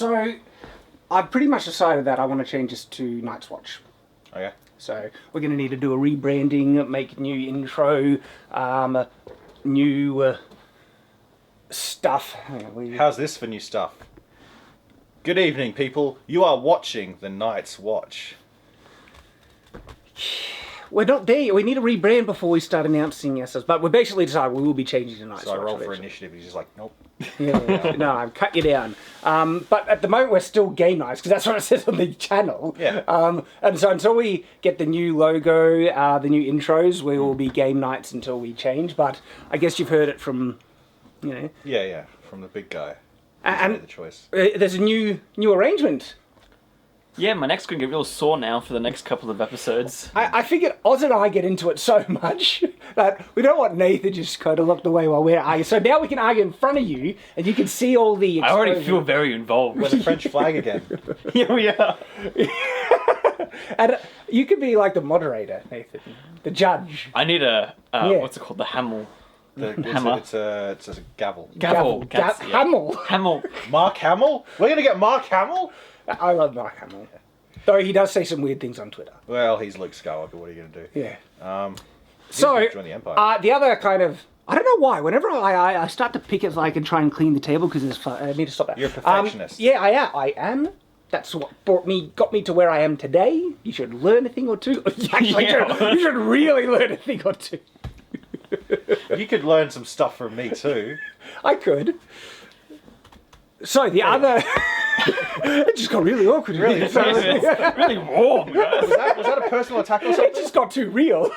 So, I've pretty much decided that I want to change this to Night's Watch. Okay. So, we're going to need to do a rebranding, make a new intro, new stuff. How's this for new stuff? Good evening, people. You are watching the Night's Watch. We're not there yet. We need to rebrand before we start announcing ourselves. But we basically decided we will be changing to Night's Watch. So I roll for initiative, he's just like, nope. Yeah. No, I've cut you down. But at the moment, we're still Game Nights, because that's what it says on the channel. Yeah. And so until we get the new logo, the new intros, we will be Game Nights until we change. But I guess you've heard it from, Yeah, from the big guy. And the choice. There's a new arrangement. Yeah, my neck's going to get real sore now for the next couple of episodes. I figured Oz and I get into it so much that we don't want Nathan just kind of locked away while we're arguing. So now we can argue in front of you, and you can see all the I already feel very involved. We're the French flag again. Yeah, we are. And you could be like the moderator, Nathan, the judge. I need a, what's it called, the hammer. Hammer. It's a gavel. Gavel. Hamill. Hamill. Mark Hamill? We're going to get Mark Hamill? I love Mark Hamill. Though he does say some weird things on Twitter. Well, he's Luke Skywalker. What are you going to do? Yeah. So, join the Empire. The other kind of... I don't know why. Whenever I start to pick it like and try and clean the table because it's fun, I need to stop that. You're a perfectionist. Yeah, I am. That's what got me to where I am today. You should learn a thing or two. Actually, you should really learn a thing or two. You could learn some stuff from me too. I could. So the other... It just got really awkward. Really, It's really warm, guys. was that a personal attack or something? It just got too real.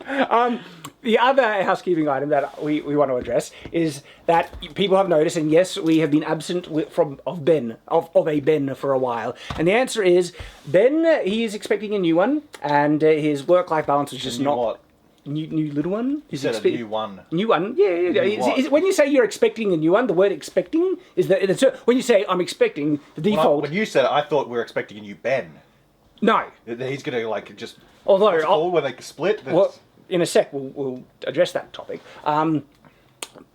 The other housekeeping item that we want to address is that people have noticed, and yes, we have been absent of a Ben for a while. And the answer is, Ben, he is expecting a new one, and his work-life balance is just not... What? New little one? You said a new one. New one, yeah. When you say you're expecting a new one, the word expecting is that when you say I'm expecting, the default... When you said it, I thought we were expecting a new Ben. No. He's going to just... Although... What's it called when they split? Well, in a sec, we'll address that topic.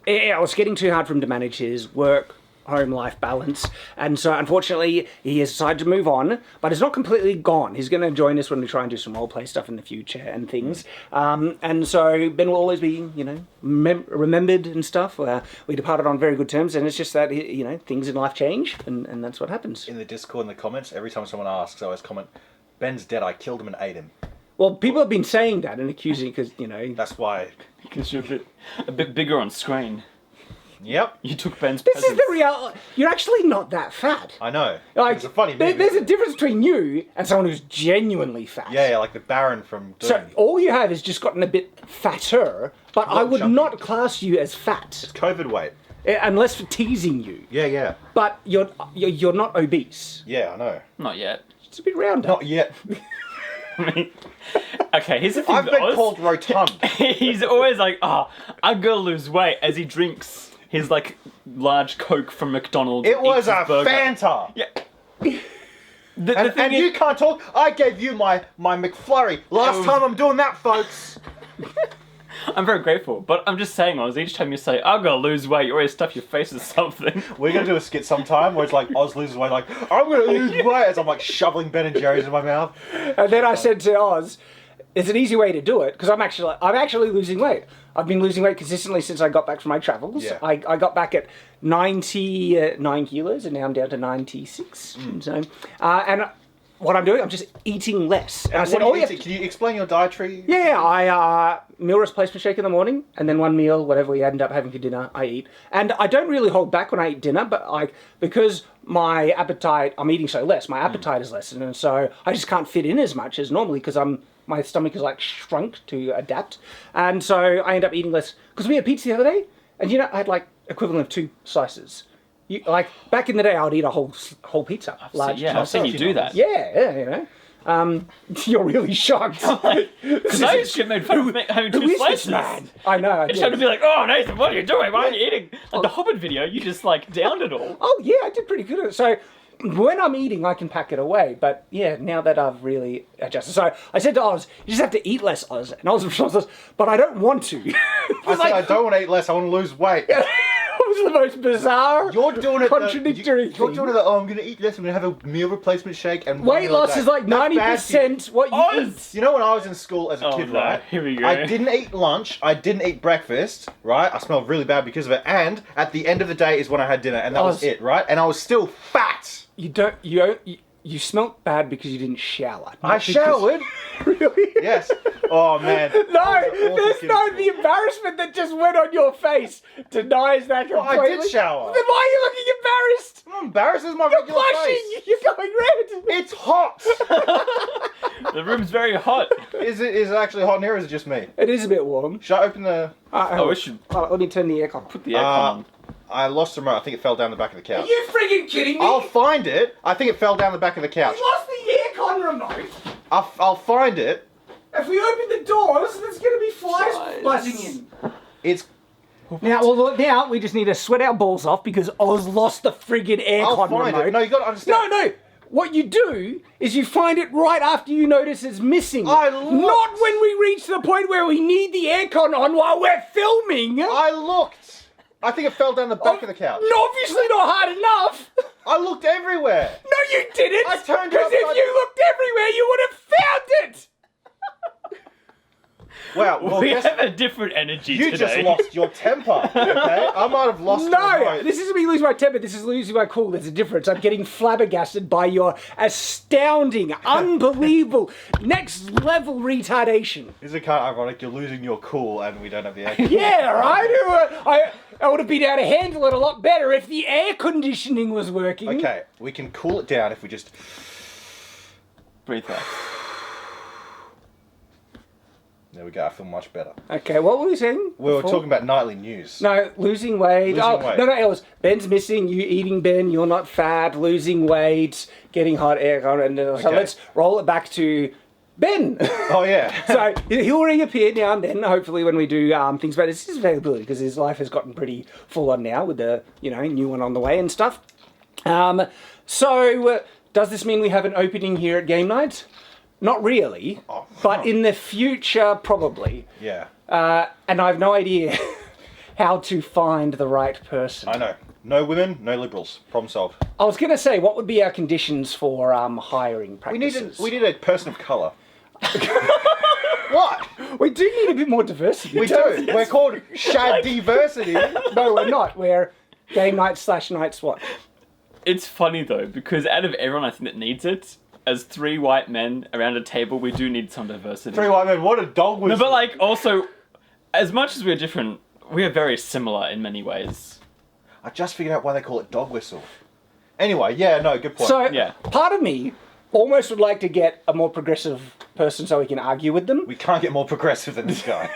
It was getting too hard for him to manage his work-home life balance, and so unfortunately he has decided to move on, but it's not completely gone. He's going to join us when we try and do some role-play stuff in the future and things. And so Ben will always be, remembered and stuff. We departed on very good terms, and it's just that, things in life change, and that's what happens. In the Discord, in the comments, every time someone asks, I always comment, Ben's dead, I killed him and ate him. Well, people have been saying that and accusing because, That's why. Because you're a bit bigger on screen. Yep. You took Ben's This presents. is the reality. You're actually not that fat. I know. Like, It's a funny meme. there's a difference between you and someone who's genuinely fat. Yeah, like the Baron from Dune. So all you have is just gotten a bit fatter, but I would chunky. not class you as fat. It's COVID weight. Unless for teasing you. Yeah. But you're not obese. Yeah, I know. Not yet. It's a bit rounder. Not yet. Okay, here's the thing. I've been Oz. called rotund. He's always like, I gotta lose weight as he drinks his large Coke from McDonald's. It was eats a his burger. Fanta. Yeah. The thing And is, you can't talk. I gave you my McFlurry. Last time I'm doing that, folks. I'm very grateful, but I'm just saying, Oz, each time you say, I'm gonna lose weight, you always stuff your face with something. We're going to do a skit sometime where it's like Oz loses weight, like, I'm going to lose weight as I'm like shoveling Ben and Jerry's in my mouth. And then I said to Oz, it's an easy way to do it because I'm actually losing weight. I've been losing weight consistently since I got back from my travels. Yeah. I got back at 99 kilos and now I'm down to 96. So, and what I'm doing, I'm just eating less. And I said, Can you explain your dietary? Yeah, I meal replacement shake in the morning, and then one meal, whatever we end up having for dinner, I eat. And I don't really hold back when I eat dinner, but because my appetite, I'm eating so less, my appetite is less, and so I just can't fit in as much as normally because my stomach is shrunk to adapt, and so I end up eating less. Because we had pizza the other day, and I had equivalent of 2 slices. Back in the day, I would eat a whole pizza. I've seen you do that. Yeah, you're really shocked. Because I used to get made fun of having 2 slices. This man? I know. I just had to be like, oh, Nathan, what are you doing? Why aren't you eating? Like the Hobbit video, you just downed it all. Oh, yeah, I did pretty good at it. So when I'm eating, I can pack it away. But yeah, now that I've really adjusted. So I said to Oz, you just have to eat less, Oz. And Oz was, but I don't want to. I said, I don't want to eat less, I want to lose weight. I was was the most bizarre, You're doing it. contradictory You're thing. doing it. Oh, I'm gonna eat this. I'm gonna have a meal replacement shake and Weight loss is like 90% what you eat. You know, when I was in school as a kid, no. right? Here we go. I didn't eat lunch. I didn't eat breakfast. Right? I smelled really bad because of it. And at the end of the day is when I had dinner, and that was it. Right? And I was still fat. You smelt bad because you didn't shower. I showered. Really? Yes. Oh man. No, there's the embarrassment that just went on your face denies that completely. Well, I did shower. Then why are you looking embarrassed? I'm embarrassed. This is my You're regular blushing. face. You're going red. It's hot. The room's very hot. Is it actually hot in here, or is it just me? It is a bit warm. Should I open the... Oh, we should Let me turn the aircon. put the aircon on. I lost the remote. I think it fell down the back of the Are couch. you freaking kidding me? I'll find it. I think it fell down the back of the couch. You lost the aircon remote. I'll find it. If we open the doors, there's going to be flies buzzing in. It's... Now we just need to sweat our balls off because Oz lost the friggin' I'll aircon find remote. it. No, you got to understand. No. What you do is you find it right after you notice it's missing. I looked. Not when we reach the point where we need the aircon on while we're filming. I looked. I think it fell down the back of the couch. No, obviously not hard enough. I looked everywhere. No, you didn't. I turned because it if upside- you looked everywhere, you would have found it. Wow. Well, We guess have a different energy you today. just lost your temper. Okay. I might have lost. the No, remote. this isn't me losing my temper. This is losing my cool. There's a difference. I'm getting flabbergasted by your astounding, unbelievable, next level retardation. Is it kind of ironic? You're losing your cool, and we don't have the air. Yeah, right? I would have been able to handle it a lot better if the air conditioning was working. Okay, we can cool it down if we just... Breathe out. There we go, I feel much better. Okay, what were we saying? We were before? talking about nightly news. No, losing weight. Losing weight. No, it was Ben's missing, you eating Ben, you're not fat, losing weight, getting hot air. And so Okay. let's roll it back to Ben. Oh, yeah. So he'll reappear now and then, hopefully, when we do things about his availability, because his life has gotten pretty full on now with the new one on the way and stuff. So does this mean we have an opening here at Game Night? Not really, but in the future, probably. Yeah, And I have no idea how to find the right person. I know. No women, no liberals. Problem solved. I was going to say, what would be our conditions for hiring practices? We need a person of colour. What? We do need a bit more diversity. We do. We're called Shad Diversity. No, we're not. We're Game Night / Night Swat. It's funny though, because out of everyone I think that needs it, as 3 white men around a table, we do need some diversity. 3 white men, what a dog No, whistle. but like also, as much as we're different, we are very similar in many ways. I just figured out why they call it dog whistle. Anyway, yeah, no, good point. So, Yeah. part of me almost would like to get a more progressive person so we can argue with them. We can't get more progressive than this guy.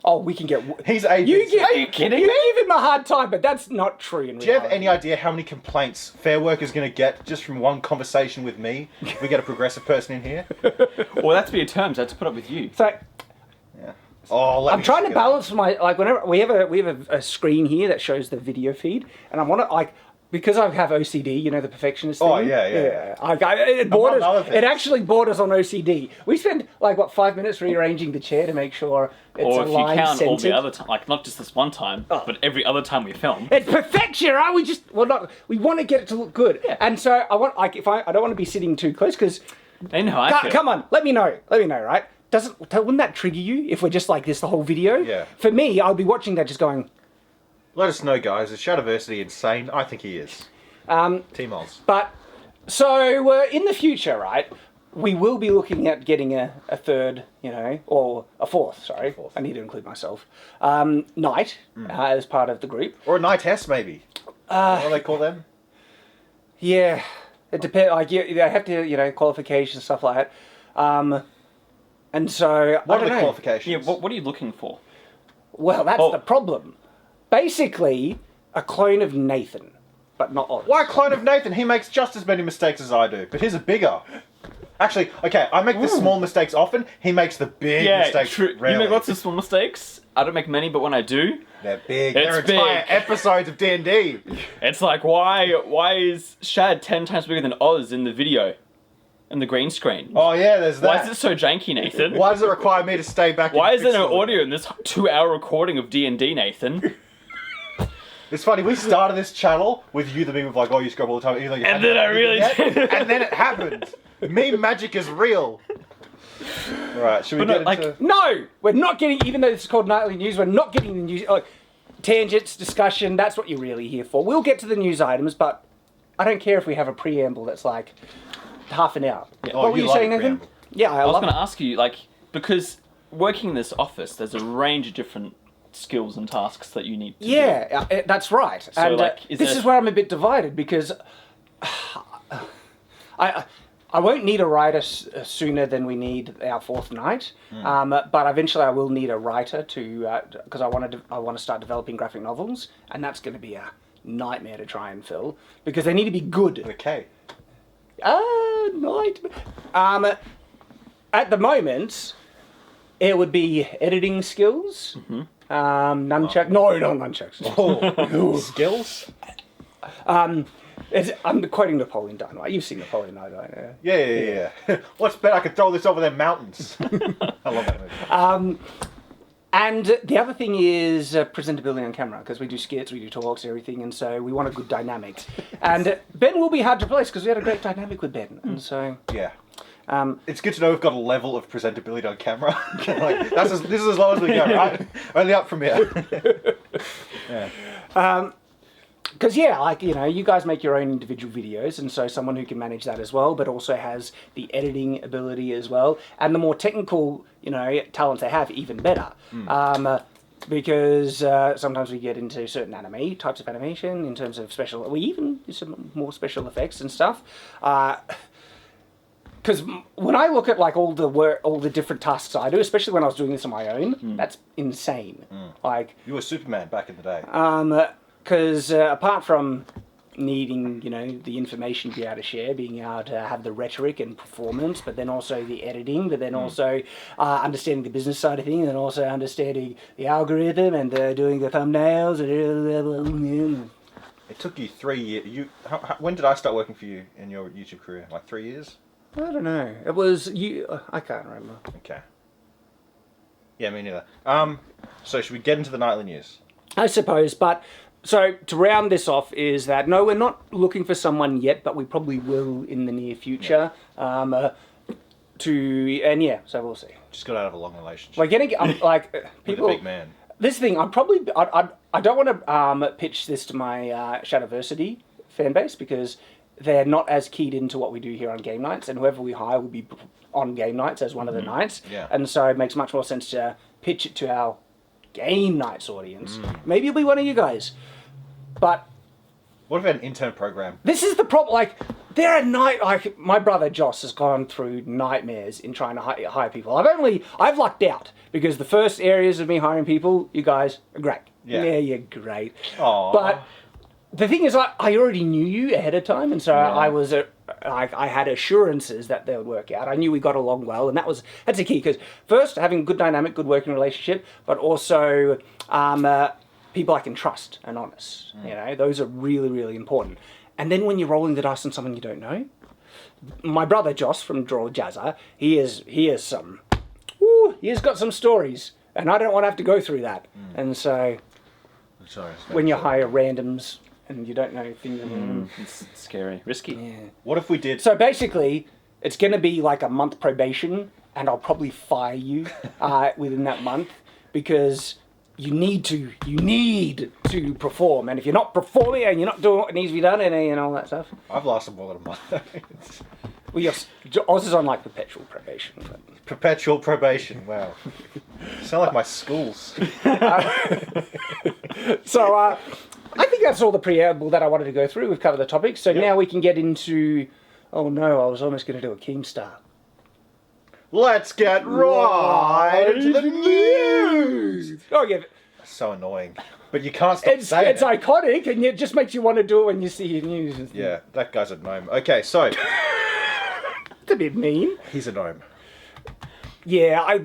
Oh, we can get... He's ageist. Are you kidding me? You give him a hard time, but that's not true in reality. Do you have any idea how many complaints Fair Work is going to get just from one conversation with me if we get a progressive person in here? Well, that's be your terms. I have to put up with you. So, Yeah. Oh, let I'm me trying to check it balance my whenever we have a screen here that shows the video feed, and I want to because I have OCD, the perfectionist thing. Oh, yeah. It actually borders on OCD. We spend 5 minutes rearranging the chair to make sure it's Or if you aligned, count all the centered. other time, like not just this one time, but every other time we film. It's perfection, right? We want to get it to look good, and so I want I don't want to be sitting too close because They know how I feel. come on, let me know, right? Wouldn't that trigger you if we're just like this the whole video? Yeah. For me, I'll be watching that just going. Let us know, guys. Is Shadiversity insane? I think he is. Team Oz. But, so, in the future, right, we will be looking at getting a third, or a fourth, sorry. I need to include myself. Knight, as part of the group. Or a Knightess, maybe. What do they call them? Yeah, it depends, they have to, qualifications, stuff like that. And so, What I are don't the know. qualifications? Yeah, what are you looking for? Well, that's Oh. the problem. Basically, a clone of Nathan, but not Oz. Why a clone of Nathan? He makes just as many mistakes as I do, but his are bigger. Actually, okay, I make the small mistakes often. He makes the big mistakes true. rarely. You make lots of small mistakes. I don't make many, but when I do, They're big. It's They're entire big. episodes of D&D. it's like, why is Shad 10 times bigger than Oz in the video? In the green screen? Oh yeah, there's that. Why is it so janky, Nathan? Why does it require me to stay back? Why and is there fix no all of audio in this 2-hour recording of D&D, Nathan? It's funny, we started this channel with you the being like, oh, you scrub all the time. Even though you And then I really did. And then it happened. Meme magic is real. Right, should we But get no, into... No, we're not getting, even though this is called Nightly News, we're not getting the news. Like, tangents, discussion, that's what you're really here for. We'll get to the news items, but I don't care if we have a preamble that's like half an hour. Yeah. What were you saying, Nathan? Preamble. Yeah, I was love going it. to ask you, like, because working in this office, there's a range of different skills and tasks that you need to do. Yeah, that's right. So, and like, this is where I'm a bit divided because I won't need a writer sooner than we need our fourth night, but eventually I will need a writer to because I want to start developing graphic novels, and that's going to be a nightmare to try and fill because they need to be good. Okay. Nightmare. At the moment, it would be editing skills. Nunchuck. No, not nunchucks. Oh, skills? I'm quoting Napoleon Dynamite. You've seen Napoleon Dynamite. Yeah. What's better? I could throw this over their mountains. I love that movie. And the other thing is presentability on camera, because we do skits, we do talks, everything, and so we want a good dynamic. And Ben will be hard to replace because we had a great dynamic with Ben, and so... Yeah. It's good to know we've got a level of presentability on camera. Like, this is as low as we go, right? Only up from here. Yeah. Because, yeah, like, you know, you guys make your own individual videos, and so someone who can manage that as well, but also has the editing ability as well, and the more technical, you know, talents they have, even better. Because sometimes we get into certain anime, types of animation, in terms of special, we even do some more special effects and stuff. Because when I look at, like, all the different tasks I do, especially when I was doing this on my own, that's insane. Like... You were Superman back in the day. Because apart from needing, you know, the information to be able to share, being able to have the rhetoric and performance, but then also the editing, but then also understanding the business side of things, and also understanding the algorithm and doing the thumbnails. It took you 3 years. When did I start working for you in your YouTube career? Like 3 years? I don't know. It was you. I can't remember. Okay. Yeah, me neither. So should we get into the nightly news? I suppose, but... So, to round this off is that, no, we're not looking for someone yet, but we probably will in the near future. So we'll see. Just got out of a long relationship. We're getting, like, people... With a big man. This thing, I don't want to pitch this to my Shadowversity fan base, because they're not as keyed into what we do here on game nights, and whoever we hire will be on game nights as one of the nights. Yeah. And so it makes much more sense to pitch it to our game nights audience. Maybe it'll be one of you guys. But what if an intern program? this is the problem. Like, like my brother Joss has gone through nightmares in trying to hire people. I've lucked out because the first areas of me hiring people, you guys are great. Yeah. You're great. Aww. But the thing is, I already knew you ahead of time, and so I was I had assurances that they would work out. I knew we got along well, and that's a key, because first, having a good dynamic, good working relationship, but also people I can trust and honest. You know, those are really, really important. And then when you're rolling the dice on someone you don't know, my brother Joss from Draw Jazza, he has got some stories, and I don't want to have to go through that. And so, when you hire randoms and you don't know things, It's scary. Risky. yeah. What if we did? So basically, it's going to be like a month probation, and I'll probably fire you within that month, because you need to perform, and if you're not performing and you're not doing what needs to be done and all that stuff. I've lasted more than a month. Well, Oz is on like perpetual probation. But... Perpetual probation. Wow. Sound like my schools. So I think that's all the preamble that I wanted to go through. We've covered the topics, so now we can get into. Oh no, I was almost going to do a Keemstar. Let's get right into the news. Oh yeah, So annoying, but you can't stop saying it's iconic, and it just makes you want to do it when you see your news. And Yeah, that guy's a gnome. Okay, so it's a bit mean. he's a gnome. Yeah,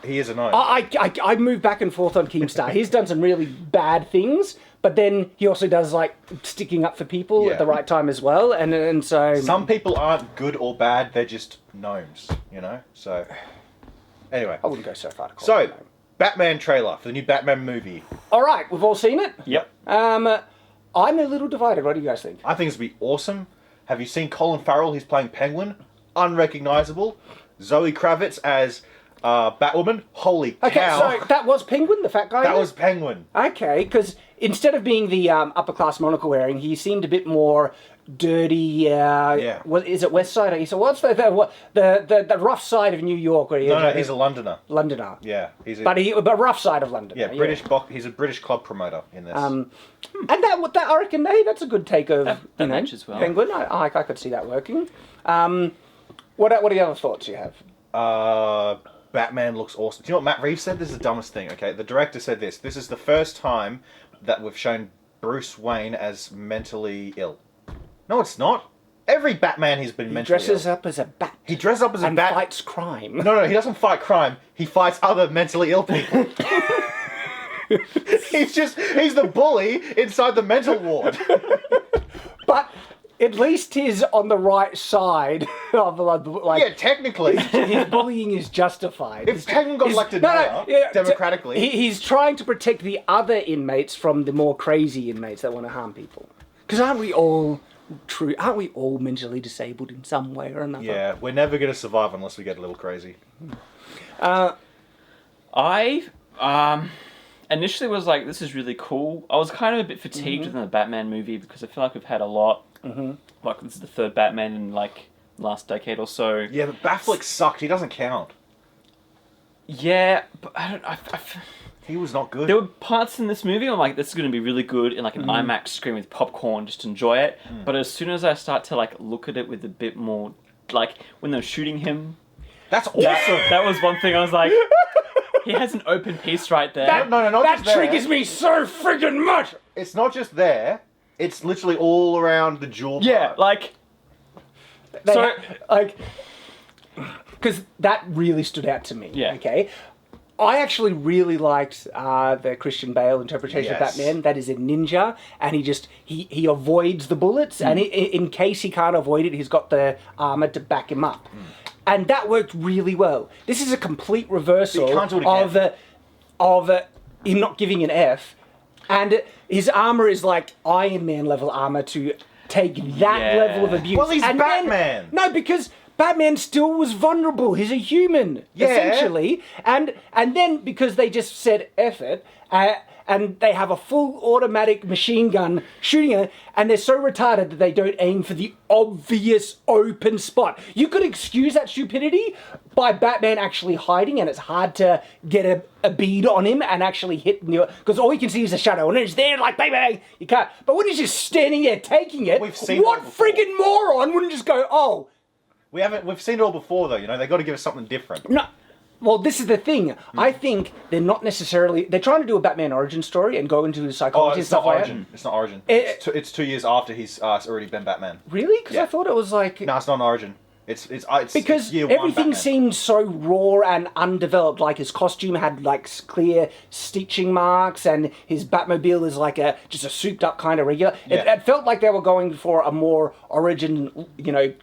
He is a gnome. I move back and forth on Keemstar. He's done some really bad things, but then he also does like sticking up for people at the right time as well, and so Some people aren't good or bad; they're just gnomes, you know. So, anyway, I wouldn't go so far to call So- him a gnome. Batman trailer for the new Batman movie. All right, we've all seen it. Yep. I'm a little divided. What do you guys think? I think it's going to be awesome. Have you seen Colin Farrell? He's playing Penguin. Unrecognizable. Zoe Kravitz as Batwoman. Holy Okay, cow. so that was Penguin, the fat guy? That was Penguin. Okay, because instead of being the upper-class monocle wearing, he seemed a bit more dirty. Yeah. What is it, West Side or East Side? What's the rough side of New York? Where No, he's a Londoner. Londoner. Yeah, he's a, But rough side of London. yeah, he's a British club promoter in this. And that I reckon, hey, that's a good take of that matches well. Penguin. I could see that working. What are the other thoughts you have? Batman looks awesome. Do you know what Matt Reeves said? This is the dumbest thing, okay? The director said this. This is the first time that we've shown Bruce Wayne as mentally ill. No, it's not. Every Batman he's been mentally ill. He dresses up as a bat. He dresses up as a bat. And fights crime. No, he doesn't fight crime. He fights other mentally ill people. he's the bully inside the mental ward. But at least he's on the right side of like. Yeah, technically. His bullying is justified. If Penguin got elected now, democratically. He's trying to protect the other inmates from the more crazy inmates that want to harm people. Because aren't we all mentally disabled in some way or another? Yeah, we're never going to survive unless we get a little crazy. I initially was like, this is really cool. I was kind of a bit fatigued with the Batman movie because I feel like we've had a lot. Like, this is the third Batman in, like, last decade or so. Yeah, but Batfleck sucked. He doesn't count. Yeah, but He was not good. there were parts in this movie I'm like, this is going to be really good in, like, an IMAX screen with popcorn, just enjoy it. But as soon as I start to, like, look at it with a bit more, like, when they're shooting him... That's awesome. That was one thing I was like... He has an open piece right there. That triggers me so friggin' much! It's not just there. It's literally all around the jaw Yeah, part. like... Because that really stood out to me. Yeah. Okay. I actually really liked the Christian Bale interpretation of Yes. Batman. That is a ninja, and he avoids the bullets, and in case he can't avoid it, he's got the armor to back him up. And that worked really well. This is a complete reversal You can't do it again. of him not giving an F, and his armor is like Iron Man level armor to take that level of abuse. Well, he's and Batman. No, because Batman still was vulnerable. He's a human, essentially. And then because they just said F it, and they have a full automatic machine gun shooting it, and they're so retarded that they don't aim for the obvious open spot. You could excuse that stupidity by Batman actually hiding, and it's hard to get a bead on him and actually hit because all you can see is a shadow, and it's there like bang bang. You can't. But when he's just standing there taking it, We've seen what that before. friggin' moron wouldn't just go, oh? We've seen it all before, though. You know, they got to give us something different. No. Well, this is the thing. I think they're not necessarily... They're trying to do a Batman origin story and go into his psychology and It's not stuff like origin. that. It's not origin. It's 2 years after he's already been Batman. Really? Because Yeah. I thought it was like... No, it's not an origin. It's Because year one everything Batman. seemed so raw and undeveloped. Like his costume had like clear stitching marks, and his Batmobile is like just a souped up kind of regular. Yeah. It felt like they were going for a more origin,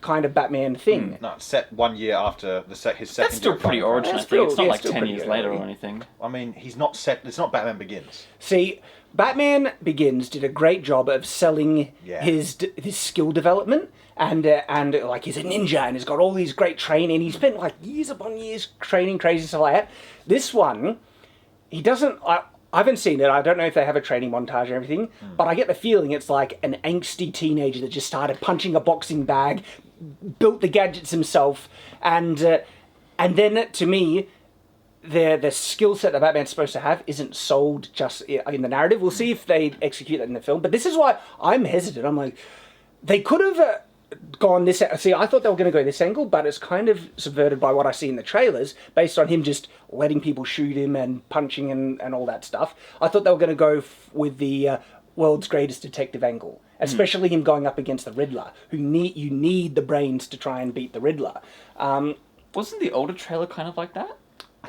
kind of Batman thing. No, it's set 1 year after his second. That's still year of pretty Batman. origin, I That's think. It's still- not yeah, like still 10 pretty years later early. or anything. I mean, he's not set. It's not Batman Begins. See, Batman Begins did a great job of selling his skill development, and like he's a ninja and he's got all these great training. He spent like years upon years training crazy stuff like that. This one, he doesn't. I haven't seen it. I don't know if they have a training montage or everything, but I get the feeling it's like an angsty teenager that just started punching a boxing bag, built the gadgets himself, and then to me, the skill set that Batman's supposed to have isn't sold just in the narrative. We'll see if they execute that in the film. But this is why I'm hesitant. I'm like, they could have gone this... See, I thought they were going to go this angle, but it's kind of subverted by what I see in the trailers, based on him just letting people shoot him and punching and all that stuff. I thought they were going to go with the world's greatest detective angle, especially him going up against the Riddler, who you need the brains to try and beat the Riddler. Wasn't the older trailer kind of like that?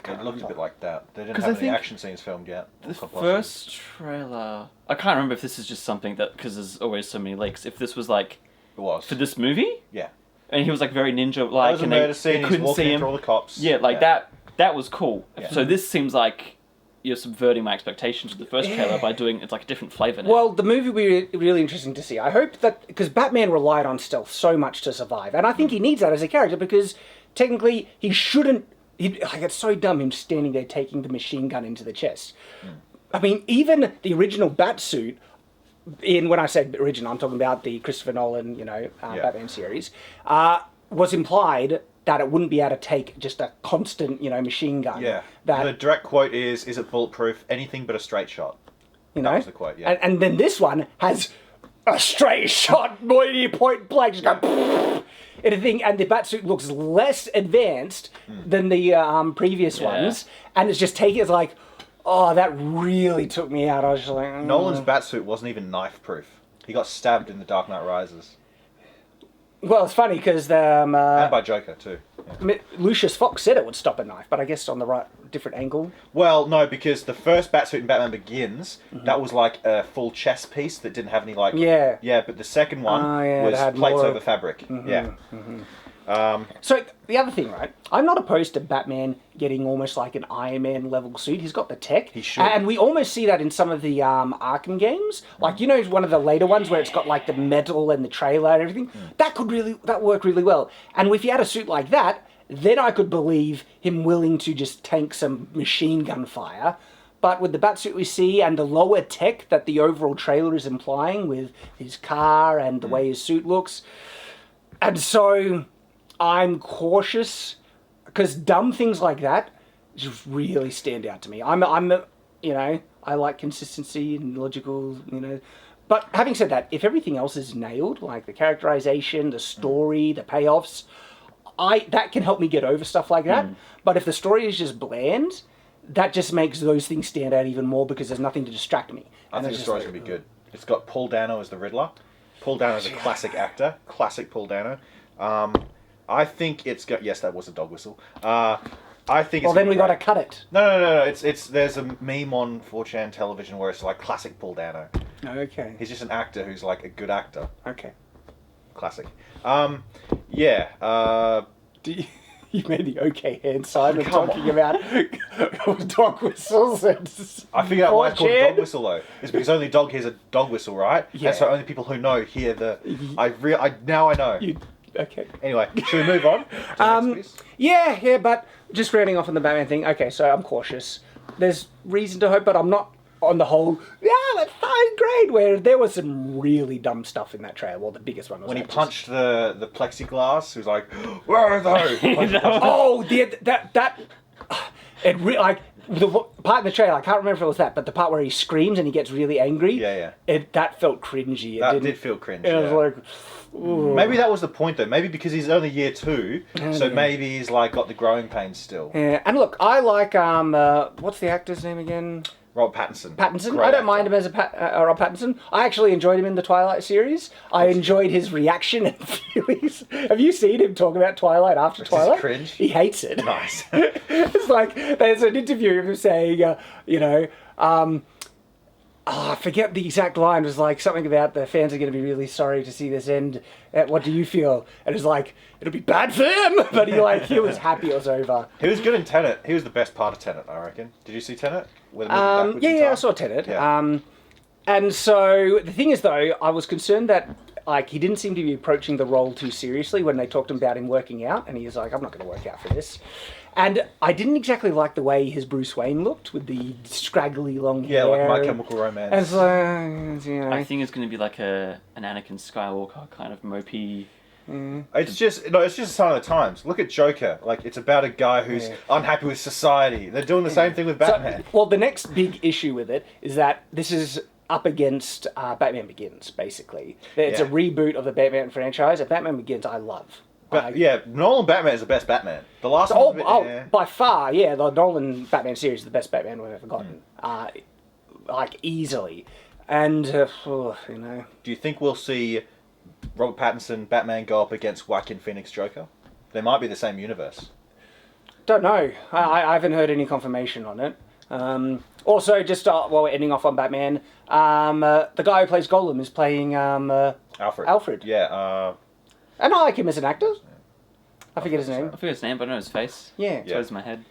It looked a bit like that. They didn't 'Cause have I any think action scenes filmed yet. The first trailer... I can't remember if this is just something that... Because there's always so many leaks. If this was like... It was. For this movie? Yeah. And he was like very ninja-like. There was a and murder they scene. He's couldn't walking see him. through all the cops. Yeah, like that was cool. Yeah. So this seems like you're subverting my expectations of the first trailer by doing it's like a different flavor now. Well, the movie will be really interesting to see. I hope that, because Batman relied on stealth so much to survive, and I think he needs that as a character, because technically he shouldn't. Like, it's so dumb him standing there taking the machine gun into the chest. I mean, even the original Batsuit, when I say original, I'm talking about the Christopher Nolan, Batman series, was implied that it wouldn't be able to take just a constant, machine gun. Yeah. That, the direct quote is it bulletproof? Anything but a straight shot. That was the quote, yeah. And then this one has a straight shot, point blank, just go anything, and the Batsuit looks less advanced than the previous ones, and it's just taking, it's like, oh, that really took me out. I was just like... Nolan's Batsuit wasn't even knife-proof. He got stabbed in The Dark Knight Rises. Well, it's funny because and by Joker, too. Yeah. Lucius Fox said it would stop a knife, but I guess on the different angle. Well, no, because the first Batsuit in Batman Begins, that was like a full chest piece that didn't have any, like... Yeah. Yeah, but the second one was plates over fabric. Yeah. So, the other thing, right? I'm not opposed to Batman getting almost like an Iron Man level suit. He's got the tech. He should. And we almost see that in some of the Arkham games. Like, one of the later ones where it's got like the metal and the trailer and everything. That worked really well. And if you had a suit like that, then I could believe him willing to just tank some machine gun fire. But with the Batsuit we see and the lower tech that the overall trailer is implying with his car and the way his suit looks. And so... I'm cautious because dumb things like that just really stand out to me. I like consistency and logical, But having said that, if everything else is nailed, like the characterization, the story, the payoffs, that can help me get over stuff like that. But if the story is just bland, that just makes those things stand out even more because there's nothing to distract me. I think the story's going to be good. It's got Paul Dano as the Riddler. Paul Dano is a classic actor. Classic Paul Dano. I think it's got... Yes, that was a dog whistle. I think it's... Well, then we got to cut it. No. It's there's a meme on 4chan television where it's like classic Paul Dano. Okay. He's just an actor who's like a good actor. Okay. Classic. Yeah. You made the okay hand sign of talking about dog whistles and... I figured out why it's called a dog whistle though. It's because only dog hears a dog whistle, right? Yeah. And so only people who know hear the... Now I know. Okay. Anyway, should we move on to the next piece? Yeah, but just rounding off on the Batman thing. Okay, so I'm cautious. There's reason to hope, but I'm not on the whole, that's fine, great, where there was some really dumb stuff in that trailer. Well, the biggest one was when he punched the plexiglass, he was like, where are those? The part in the trailer, I can't remember if it was that, but the part where he screams and he gets really angry, that felt cringy. That did feel cringy. It was like... Ooh. Maybe that was the point though. Maybe because he's only year 2, so maybe he's like got the growing pains still. Yeah, and look, I like what's the actor's name again? Rob Pattinson. I don't mind him as Rob Pattinson. I actually enjoyed him in the Twilight series. I enjoyed his reaction and feelings. Have you seen him talk about Twilight after Twilight? Cringe. He hates it. Nice. It's like there's an interview of him saying, I forget the exact line. It was like something about the fans are going to be really sorry to see this end. What do you feel? And it's like, it'll be bad for him. But he was happy it was over. He was good in Tenet. He was the best part of Tenet, I reckon. Did you see Tenet? Yeah, I saw Tenet. Yeah. And so the thing is, though, I was concerned that he didn't seem to be approaching the role too seriously when they talked about him working out. And he was like, I'm not going to work out for this. And I didn't exactly like the way his Bruce Wayne looked with the scraggly long hair. Yeah, like My Chemical Romance. And so, I think it's going to be like an Anakin Skywalker kind of mopey... It's just a sign of the times. Look at Joker. Like, it's about a guy who's unhappy with society. They're doing the same thing with Batman. So, well, the next big issue with it is that this is up against Batman Begins, basically. It's a reboot of the Batman franchise, and Batman Begins I love. But Nolan Batman is the best Batman. The last one. By far, the Nolan Batman series is the best Batman we've ever gotten, easily. And Do you think we'll see Robert Pattinson Batman go up against Joaquin Phoenix Joker? They might be the same universe. Don't know. I haven't heard any confirmation on it. Also, just while we're ending off on Batman, the guy who plays Gollum is playing Alfred. Yeah. And I like him as an actor. I forget his name. I forget his name, but I know his face. Yeah. So it's in my head.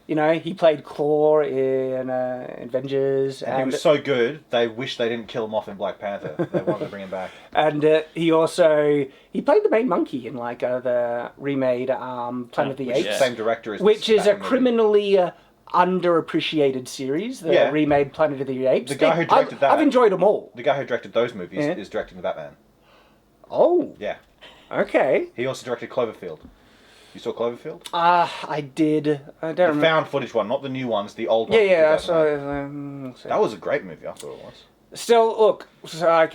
You know, he played Claw in Avengers. And he was so good, they wish they didn't kill him off in Black Panther. They wanted to bring him back. And he played the main monkey in like the remade Planet of the Apes. Same director as which is a Batman movie. criminally underappreciated series, the remade Planet of the Apes. The guy who directed that... I've enjoyed them all. The guy who directed those movies is directing the Batman. Oh. Yeah. Okay. He also directed Cloverfield. You saw Cloverfild? I did. I don't remember. The found footage one, not the new ones, the old ones. Yeah, I saw. That was a great movie, I thought it was. Still, look, so I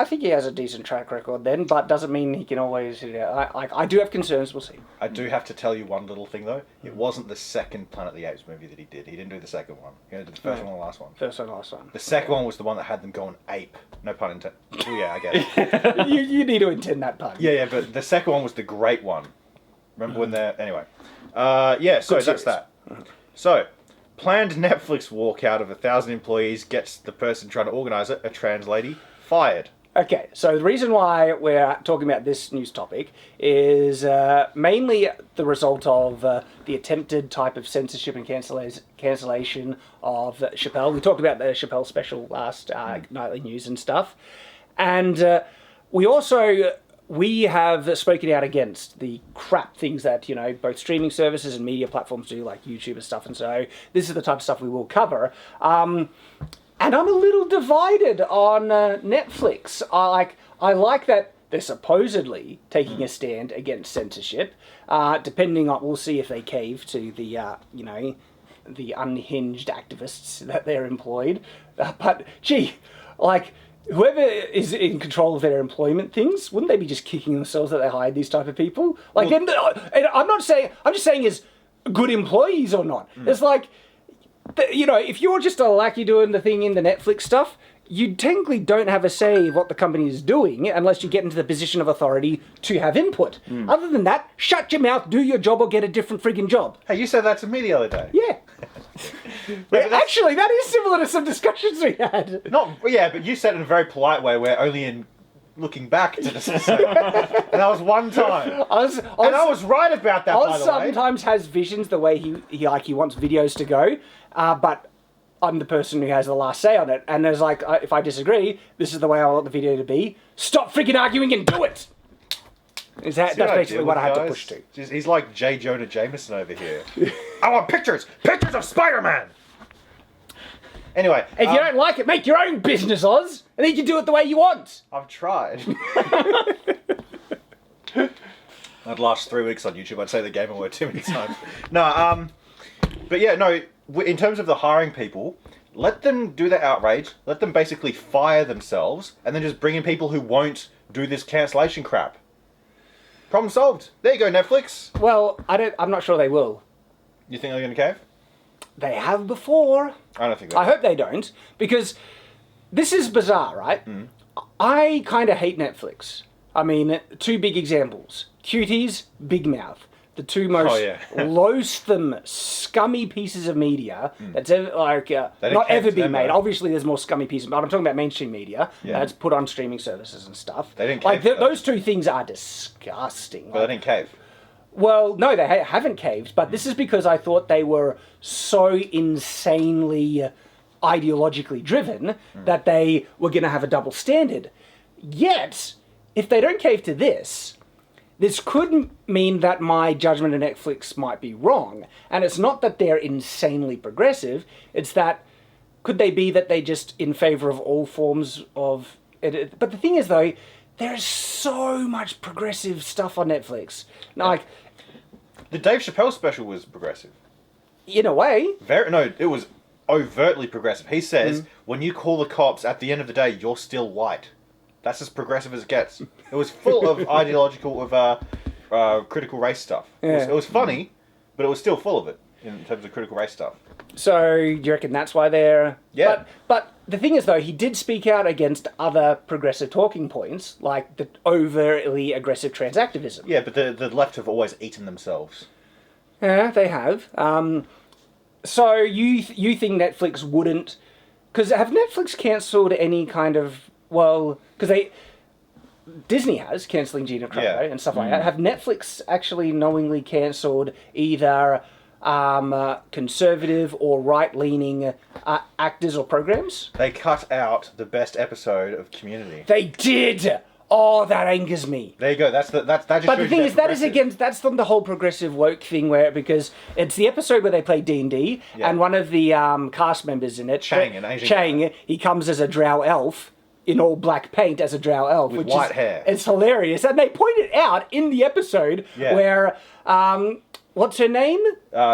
think he has a decent track record then, but doesn't mean he can always. I do have concerns. We'll see. I do have to tell you one little thing though. It wasn't the second Planet of the Apes movie that he did. He didn't do the second one. He only did the first one and the last one. First and last one. The second one was the one that had them going ape. No pun intended. Oh yeah, I get it. you need to intend that pun. Yeah, but the second one was the great one. Remember when they're... Anyway. Yeah, so that's that. So, planned Netflix walkout of 1,000 employees gets the person trying to organise it, a trans lady, fired. Okay, so the reason why we're talking about this news topic is mainly the result of the attempted type of censorship and cancellation of Chappelle. We talked about the Chappelle special last nightly news and stuff. And we have spoken out against the crap things that, both streaming services and media platforms do, like YouTube and stuff. And so this is the type of stuff we will cover. And I'm a little divided on Netflix. I like that they're supposedly taking a stand against censorship. Depending on, we'll see if they cave to the, the unhinged activists that they're employed. But gee, whoever is in control of their employment things, wouldn't they be just kicking themselves that they hired these type of people? And I'm just saying is good employees or not. It's like, if you're just a lackey doing the thing in the Netflix stuff, you technically don't have a say of what the company is doing unless you get into the position of authority to have input. Other than that, shut your mouth, do your job, or get a different friggin' job. Hey, you said that to me the other day. Yeah. Actually, that is similar to some discussions we had. But you said it in a very polite way, where only in looking back to discuss it. And that was one time. I was right about that, by the way. Sometimes has visions the way he wants videos to go, but I'm the person who has the last say on it. And there's if I disagree, this is the way I want the video to be. Stop freaking arguing and do it! That's basically what I had to push to. He's like J. Jonah Jameson over here. I want pictures of Spider-Man! Anyway. If you don't like it, make your own business, Oz! And then you can do it the way you want! I've tried. I'd last 3 weeks on YouTube. I'd say the gamer word too many times. In terms of the hiring people, let them do their outrage. Let them basically fire themselves, and then just bring in people who won't do this cancellation crap. Problem solved. There you go, Netflix. Well, I'm not sure they will. You think they're going to cave? They have before. I don't think they I hope they don't, because this is bizarre, right? I kind of hate Netflix. I mean, two big examples. Cuties, Big Mouth. The two most loathsome, scummy pieces of media that's ever, not ever been made. Obviously, there's more scummy pieces, but I'm talking about mainstream media that's put on streaming services and stuff. They didn't cave. Those two things are disgusting. But they didn't cave. Well, no, they haven't caved, but this is because I thought they were so insanely ideologically driven that they were going to have a double standard. Yet, if they don't cave to this could mean that my judgment of Netflix might be wrong. And it's not that they're insanely progressive, it's that, could they be that they just in favour of all forms of... But the thing is, though, there's so much progressive stuff on Netflix. The Dave Chappelle special was progressive. In a way. It was overtly progressive. He says, when you call the cops, at the end of the day, you're still white. That's as progressive as it gets. It was full of ideological, critical race stuff. It was funny, but it was still full of it in terms of critical race stuff. So, do you reckon that's why they're... Yeah. But the thing is, though, he did speak out against other progressive talking points, like the overtly aggressive trans activism. Yeah, but the left have always eaten themselves. Yeah, they have. So, you think Netflix wouldn't... Because have Netflix cancelled any kind of... Well, because Disney has, cancelling Gina Carano and stuff like that. Have Netflix actually knowingly cancelled either conservative or right-leaning actors or programs. They cut out the best episode of Community. They did. Oh, that angers me. There you go. That just. But the shows thing you is, that is progressive. against that's from the whole progressive woke thing, because it's the episode where they play D&D, Yeah. and one of the cast members in it, Chang, an Asian Chang, he comes as a drow elf in all black paint as a drow elf, With which white is, hair. It's hilarious, and they point it out in the episode Yeah. where what's her name?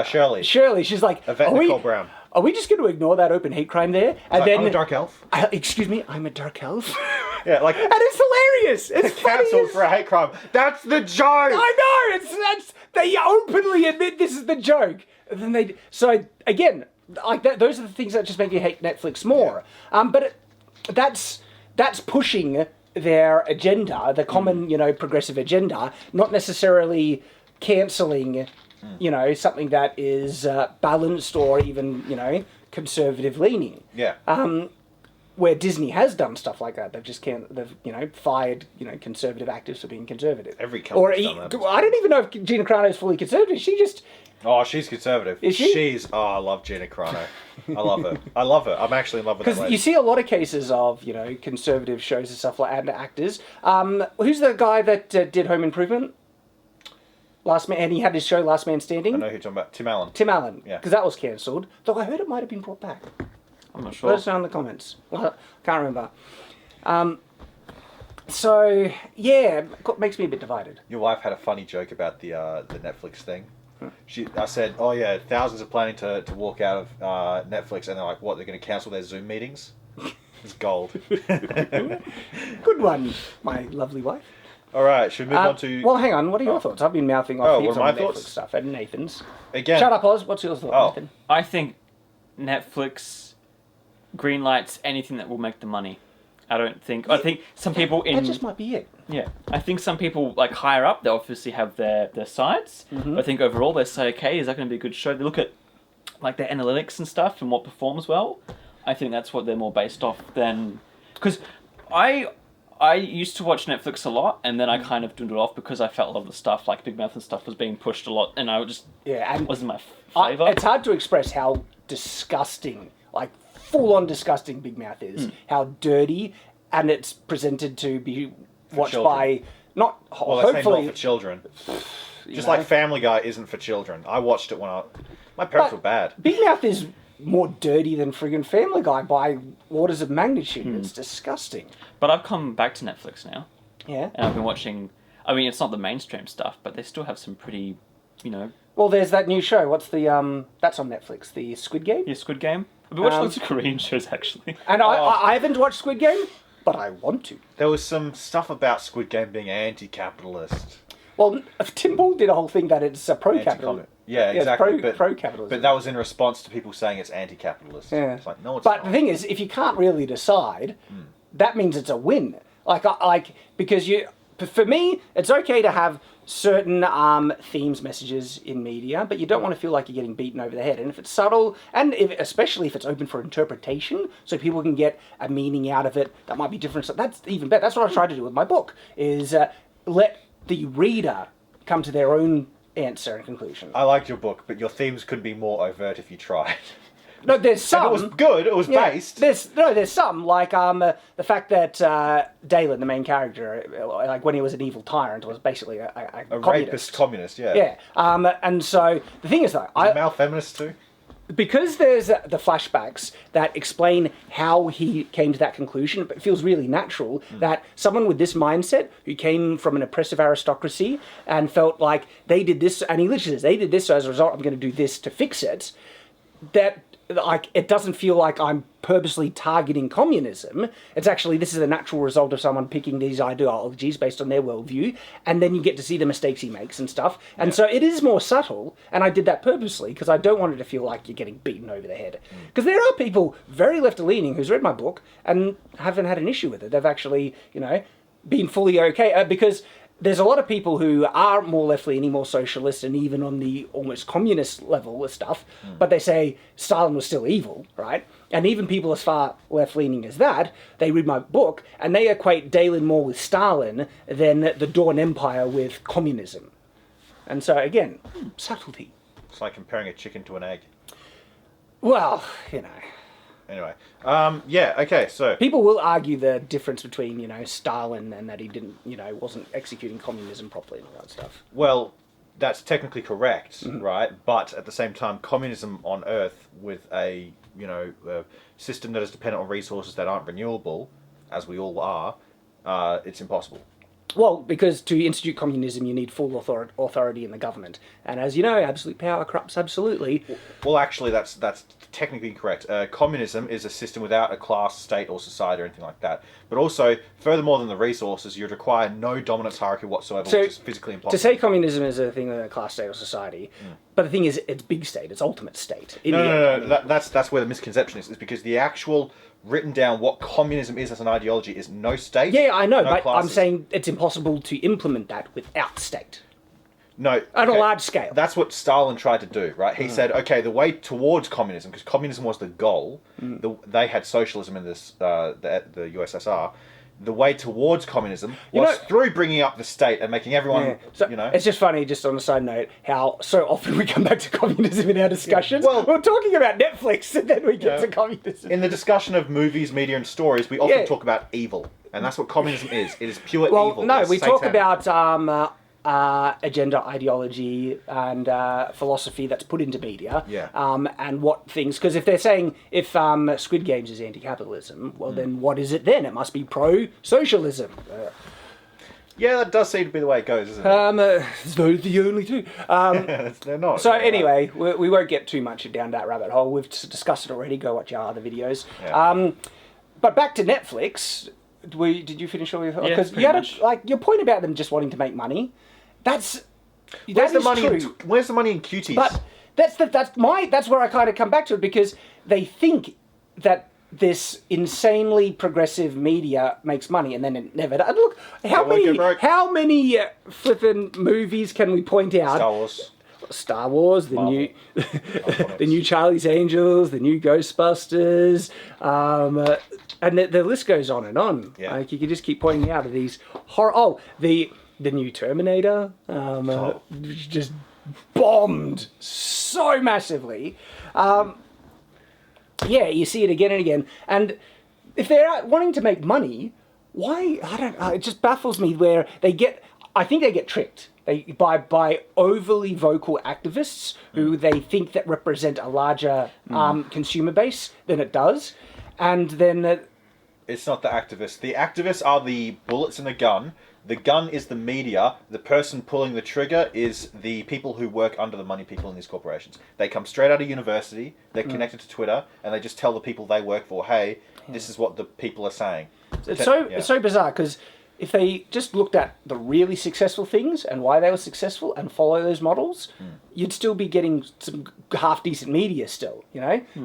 Shirley. Shirley. She's like, Yvette Nicole Brown. Are we just going to ignore that open hate crime there? And Like, then, I'm a dark elf. excuse me, I'm a dark elf. Yeah, like And it's hilarious. It's funny cancelled as- for a hate crime. That's the joke. I know. They openly admit this is the joke. And then again, like that. Those are the things that just make you hate Netflix more. But that's pushing their agenda, the common progressive agenda, not necessarily cancelling something that is balanced or even conservative leaning. Yeah. Where Disney has done stuff like that, they've fired conservative actors for being conservative. Every company's done that. I don't even know if Gina Carano is fully conservative. She just Oh, she's conservative. Is she? She's. Oh, I love Gina Carano. I love her. I'm actually in love with that because lady. you see a lot of cases of conservative shows and stuff like and actors. Who's the guy that did Home Improvement? Last Man, and he had his show Last Man Standing. I know who you're talking about. Tim Allen. Tim Allen. Yeah. Because that was cancelled. Though I heard it might have been brought back. I'm not sure. Let us know in the comments. Well, can't remember. So yeah, it makes me a bit divided. Your wife had a funny joke about the Netflix thing. I said, oh yeah, thousands are planning to walk out of Netflix, and they're like, what? They're going to cancel their Zoom meetings? It's gold. Good one, my lovely wife. All right, should we move on to? Well, hang on. What are your thoughts? I've been mouthing off things what are on my Netflix thoughts? stuff and Nathan's. Again. Shut up, Oz. What's your thought, Oh. Nathan? I think Netflix greenlights anything that will make the money. I think some people in That just might be it. yeah. I think some people like higher up, they obviously have their sides. Mm-hmm. But I think overall they say, okay, is that going to be a good show? They look at like their analytics and stuff and what performs well. I think that's what they're more based off than because I used to watch Netflix a lot, and then I kind of dwindled off because I felt a lot of the stuff, like Big Mouth and stuff, was being pushed a lot, and I just And wasn't my flavour. it's hard to express how disgusting, like full-on disgusting Big Mouth is. How dirty, and it's presented to be watched children. by not Well, they say hopefully not for children. Just know. like Family Guy isn't for children. I watched it when my parents were bad. Big Mouth is more dirty than friggin' Family Guy by orders of magnitude. It's disgusting. But I've come back to Netflix now, Yeah. and I've been watching. I mean, it's not the mainstream stuff, but they still have some pretty, Well, there's that new show. What's the that's on Netflix? The Squid Game. yeah, Squid Game. I've been watching lots of Korean shows actually. And I haven't watched Squid Game, but I want to. There was some stuff about Squid Game being anti-capitalist. Well, Tim Ball did a whole thing that it's pro-capital. Yeah, it's exactly. pro-capitalism. But that was in response to people saying it's anti-capitalist. Yeah. It's like, no, it's But not. the thing is, if you can't really decide, that means it's a win. Because for me, it's okay to have certain themes, messages in media, but you don't want to feel like you're getting beaten over the head. And if it's subtle, and especially if it's open for interpretation, so people can get a meaning out of it that might be different, so that's even better. That's what I tried to do with my book, is let the reader come to their own answer and conclusion. I liked your book, but your themes could be more overt if you tried. No, there's some. It was good. It was based. There's some like the fact that Dalen, the main character, like when he was an evil tyrant, was basically a communist. Rapist communist. Yeah. Yeah. And so the thing is though, Male feminist too. because there's the flashbacks that explain how he came to that conclusion, it feels really natural that someone with this mindset who came from an oppressive aristocracy and felt like they did this, and he literally says, they did this, so as a result I'm going to do this to fix it, that like it doesn't feel like I'm purposely targeting communism. It's actually, this is a natural result of someone picking these ideologies based on their worldview, and then you get to see the mistakes he makes and stuff. And so it is more subtle, and I did that purposely because I don't want it to feel like you're getting beaten over the head. Because there are people very left-leaning who's read my book and haven't had an issue with it. They've actually, been fully okay, because there's a lot of people who are more left-leaning, more socialist, and even on the almost communist level with stuff, but they say Stalin was still evil, right? And even people as far left-leaning as that, they read my book, and they equate Dalen more with Stalin than the Dawn Empire with communism. And so, again, subtlety. It's like comparing a chicken to an egg. Well, Anyway, yeah, okay, so people will argue the difference between, Stalin and that he didn't, wasn't executing communism properly and all that stuff. well, that's technically correct, right? But at the same time, communism on Earth with a system that is dependent on resources that aren't renewable, as we all are, it's impossible. Well, because to institute communism, you need full authority in the government. And as you know, absolute power corrupts absolutely. Well, actually, that's technically incorrect. Communism is a system without a class, state, or society or anything like that. But also, furthermore than the resources, you'd require no dominance hierarchy whatsoever, which is physically impossible. To say communism is a thing of a class, state, or society, but the thing is, it's big state, it's ultimate state. No. That's where the misconception is because the actual written down what communism is as an ideology is no state. Yeah, I know, no but classes. I'm saying it's impossible to implement that without state. No. On a large scale. That's what Stalin tried to do, right? He said, okay, the way towards communism, because communism was the goal, they had socialism in this the USSR. The way towards communism was through bringing up the state and making everyone, So It's just funny, just on a side note, how so often we come back to communism in our discussions. Well, we're talking about Netflix and then we get to communism. In the discussion of movies, media, and stories, we often talk about evil. And that's what communism is. It is pure evil. No, It's we talk satanic. about agenda, ideology, and philosophy that's put into media. Yeah. And what things, because if they're saying if Squid Games is anti-capitalism, well then what is it then? It must be pro-socialism. Yeah, that does seem to be the way it goes, isn't it? It's not the only two. They're not. So anyway, we won't get too much down that rabbit hole. We've discussed it already. Go watch our other videos. Yeah. But back to Netflix. Did you finish all your thoughts? Yeah, Because pretty much. your point about them just wanting to make money. Where's Where's the money in cuties? But that's where I kind of come back to it because they think that this insanely progressive media makes money and then it never does. Look, how many flippin' movies can we point out? Star Wars, the Marvel. new, the new Charlie's Angels, the new Ghostbusters, and the list goes on and on. Yeah. Like you could just keep pointing out of these horror. Oh, the new Terminator, which just bombed so massively. Yeah, you see it again and again. And if they're out wanting to make money, why? I don't know. It just baffles me where I think they get tricked. By overly vocal activists who they think that represent a larger consumer base than it does. And then... It's not the activists. The activists are the bullets in the gun. The gun is the media. The person pulling the trigger is the people who work under the money people in these corporations. They come straight out of university, they're connected to Twitter, and they just tell the people they work for, hey, this is what the people are saying. It's so bizarre, because if they just looked at the really successful things and why they were successful and follow those models, you'd still be getting some half-decent media still,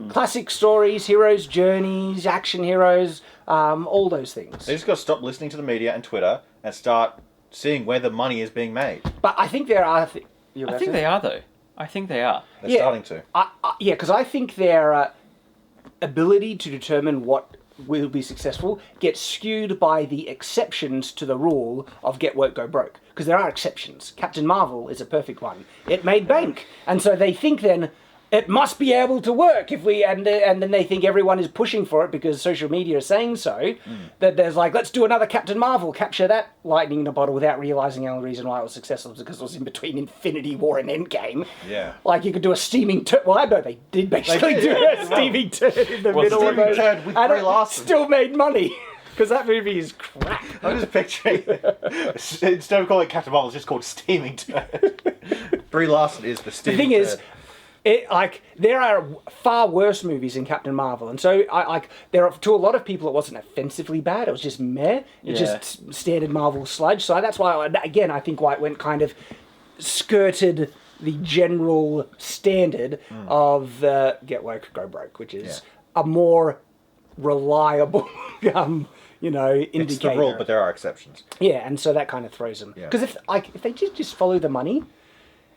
Classic stories, heroes' journeys, action heroes, all those things. They just got to stop listening to the media and Twitter and start seeing where the money is being made. But I think there are... I think they are, though. I think they are. They're starting to. Yeah, because I think their ability to determine what will be successful gets skewed by the exceptions to the rule of get woke, go broke. Because there are exceptions. Captain Marvel is a perfect one. It made bank. And so they think then it must be able to work if we... And then they think everyone is pushing for it because social media is saying so. That there's like, let's do another Captain Marvel, capture that lightning in a bottle without realising the only reason why it was successful was because it was in between Infinity War and Endgame. Yeah. Like you could do a steaming turd. Well, I know they did basically do a steaming turd in the middle of those. Steaming turd with And Brie it Larson. still made money. Because that movie is crap. I'm just picturing... Instead of calling it Captain Marvel, it's just called Steaming Turd. Brie Larson is the steaming The thing turd. is, there are far worse movies than Captain Marvel, and so to a lot of people it wasn't offensively bad. It was just meh. It's just standard Marvel sludge. So that's why I think why it went kind of skirted the general standard of get woke, go broke, which is a more reliable, indicator. It's the rule, but there are exceptions. Yeah, and so that kind of throws them. Yeah. Because if they just follow the money.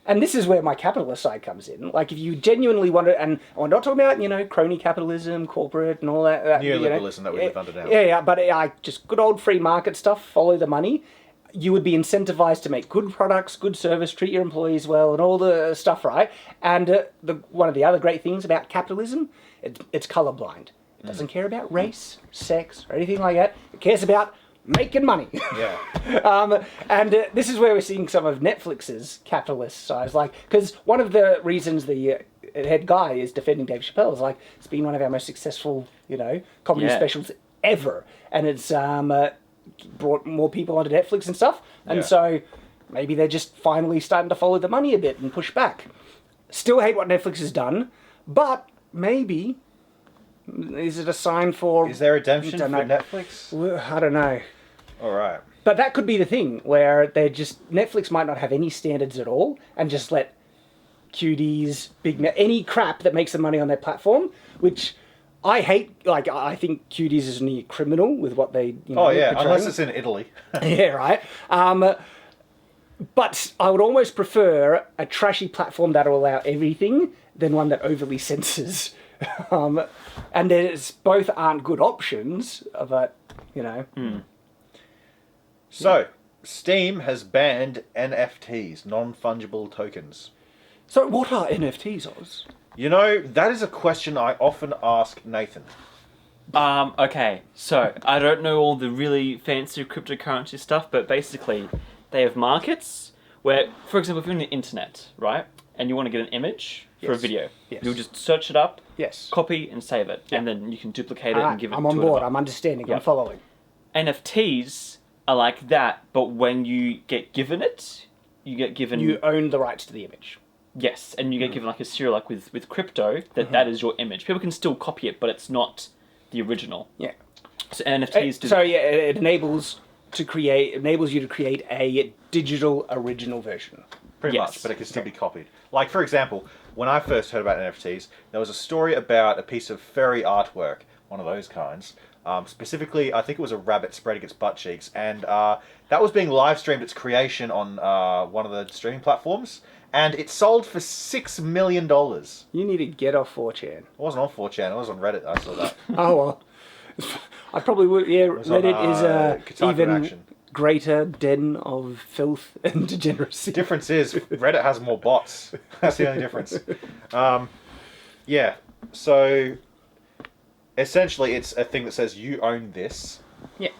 And this is where my capitalist side comes in. Like, if you genuinely want to, and we're not talking about, crony capitalism, corporate, and all that. Neoliberalism that we live under now. Yeah, but just good old free market stuff, follow the money. you would be incentivized to make good products, good service, treat your employees well, and all the stuff, right? And one of the other great things about capitalism, it's colorblind. It doesn't care about race, sex, or anything like that. It cares about making money. Yeah. And this is where we're seeing some of Netflix's capitalist side. Like, because one of the reasons the head guy is defending Dave Chappelle is like, it's been one of our most successful, comedy specials ever. And it's brought more people onto Netflix and stuff. And so maybe they're just finally starting to follow the money a bit and push back. Still hate what Netflix has done, but maybe... Is it a sign for... Is there redemption for Netflix? I don't know. All right. But that could be the thing, where they're just... Netflix might not have any standards at all, and just let cuties, any crap that makes them money on their platform, which I hate. Like, I think cuties is near criminal with what they... portraying. Unless it's in Italy. Yeah, right. But I would almost prefer a trashy platform that'll allow everything than one that overly censors. And there's both aren't good options, but So, Steam has banned NFTs, non-fungible tokens. So what are NFTs, Oz? That is a question I often ask Nathan. Okay, so I don't know all the really fancy cryptocurrency stuff, but basically they have markets where, for example, if you're on the internet, right, and you want to get an image for a video, you'll just search it up, copy and save it, and then you can duplicate it and give it to I'm on board, I'm understanding, I'm following. NFTs are like that, but when you get given it, you get given... You own the rights to the image. Yes, and you get given like a serial, like with crypto, that is your image. People can still copy it, but it's not the original. Yeah. So NFTs do... So yeah, it enables you to create a digital original version. Pretty much, but it can still be copied. Like, for example, when I first heard about NFTs, there was a story about a piece of furry artwork, one of those kinds. Specifically, I think it was a rabbit spreading its butt cheeks, and that was being live streamed, its creation on one of the streaming platforms, and it sold for $6 million. You need to get off 4chan. It wasn't on 4chan, it was on Reddit, I saw that. Oh, well. I probably would, Reddit is even action. Greater den of filth and degeneracy. The difference is, Reddit has more bots. That's the only difference. So... Essentially, it's a thing that says you own this,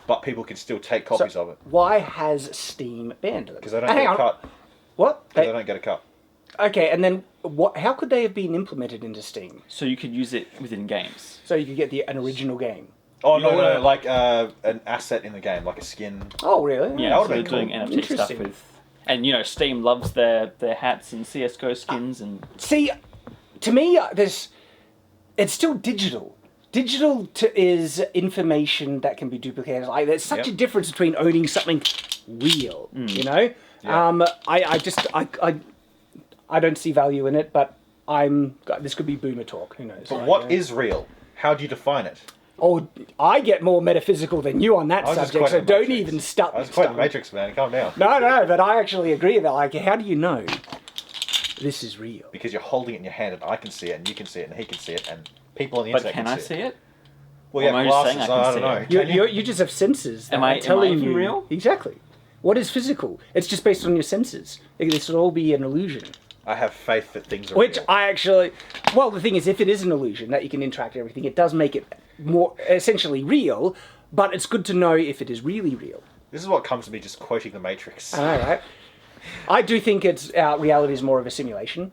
but people can still take copies of it. Why has Steam banned them? Because they don't get a cut. What? They don't get a cut. Okay, and then how could they have been implemented into Steam? So you could use it within games. So you could get an original game. Oh, no, like an asset in the game, like a skin. Oh, really? Yeah, that so would be doing cool. NFT stuff with... And, Steam loves their hats and CSGO skins and... See, to me, it's still digital. Digital is information that can be duplicated. Like, there's such a difference between owning something real, Yeah. I don't see value in it, but this could be boomer talk. Who knows? But what is real? How do you define it? Oh, I get more metaphysical than you on that subject, so don't even start. I was quite the Matrix, man. Calm down. No, but I actually agree with that. Like, how do you know this is real? Because you're holding it in your hand, and I can see it, and you can see it, and he can see it, and people on the internet can see I see it? Well, you have glasses, I don't know. You just have senses. Am I even real? Exactly. What is physical? It's just based on your senses. This would all be an illusion. I have faith that things are real. The thing is, if it is an illusion, that you can interact with everything, it does make it more essentially real, but it's good to know if it is really real. This is what comes to me just quoting the Matrix. I know, right? I do think reality is more of a simulation.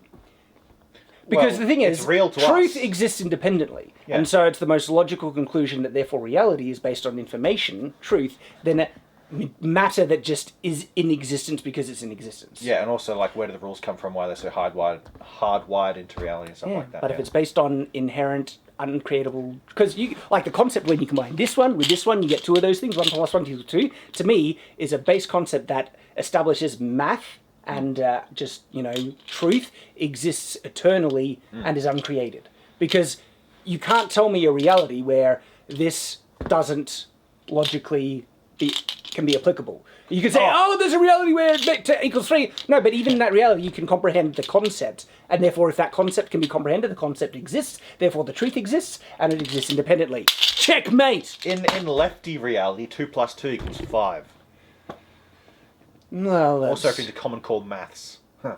Because the thing is, real to truth us. exists independently. Yeah. And so it's the most logical conclusion that therefore reality is based on information, truth, than matter that just is in existence because it's in existence. Yeah, and also, like, where do the rules come from, why they're so hardwired into reality and stuff like that. But if it's based on inherent, uncreatable... Because, the concept when you combine this one with this one, you get two of those things, 1 plus 1 equals 2, to me, is a base concept that establishes math and truth exists eternally and is uncreated. Because you can't tell me a reality where this doesn't logically can be applicable. You can say, there's a reality where 2 equals 3. No, but even in that reality, you can comprehend the concept. And therefore, if that concept can be comprehended, the concept exists. Therefore, the truth exists, and it exists independently. Checkmate! In lefty reality, 2 plus 2 equals 5. Well, that's... Also, if into Common Core maths. Huh.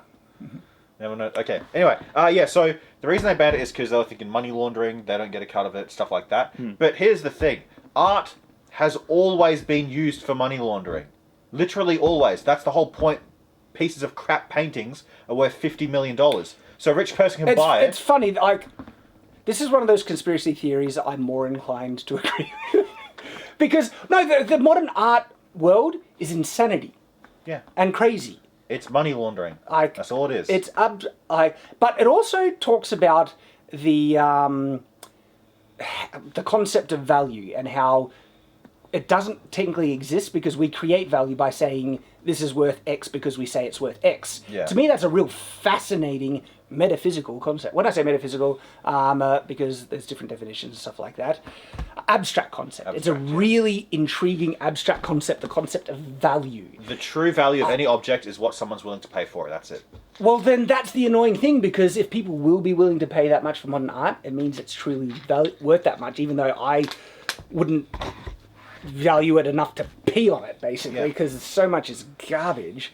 Never know. Okay. Anyway, yeah. So the reason they banned it is because they were thinking money laundering. They don't get a cut of it, stuff like that. But here's the thing: art has always been used for money laundering. Literally always. That's the whole point. Pieces of crap paintings are worth $50 million. So a rich person can buy it. It's funny. Like, this is one of those conspiracy theories I'm more inclined to agree with. Because no, the modern art world is insanity. Yeah. And crazy. It's money laundering. That's all it is. It's but it also talks about the concept of value and how it doesn't technically exist because we create value by saying this is worth X because we say it's worth X. Yeah. To me, that's a real fascinating metaphysical concept. When I say metaphysical, because there's different definitions and stuff like that. Abstract concept. It's a really intriguing abstract concept, the concept of value. The true value of any object is what someone's willing to pay for it. That's it. Well, then that's the annoying thing, because if people will be willing to pay that much for modern art, it means it's truly worth that much, even though I wouldn't value it enough to pee on it, basically, because so much is garbage.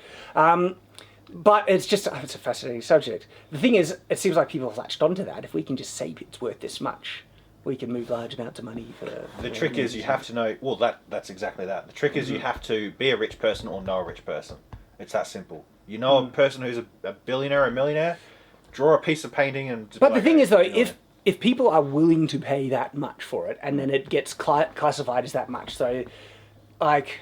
But it's a fascinating subject. The thing is, it seems like people have latched onto that. If we can just say it's worth this much, we can move large amounts of money for... The trick is you have to know... Well, that's exactly that. The trick is you have to be a rich person or know a rich person. It's that simple. You know a person who's a billionaire or a millionaire, draw a piece of painting and... But the thing is, though, if people are willing to pay that much for it, and then it gets classified as that much, so, like...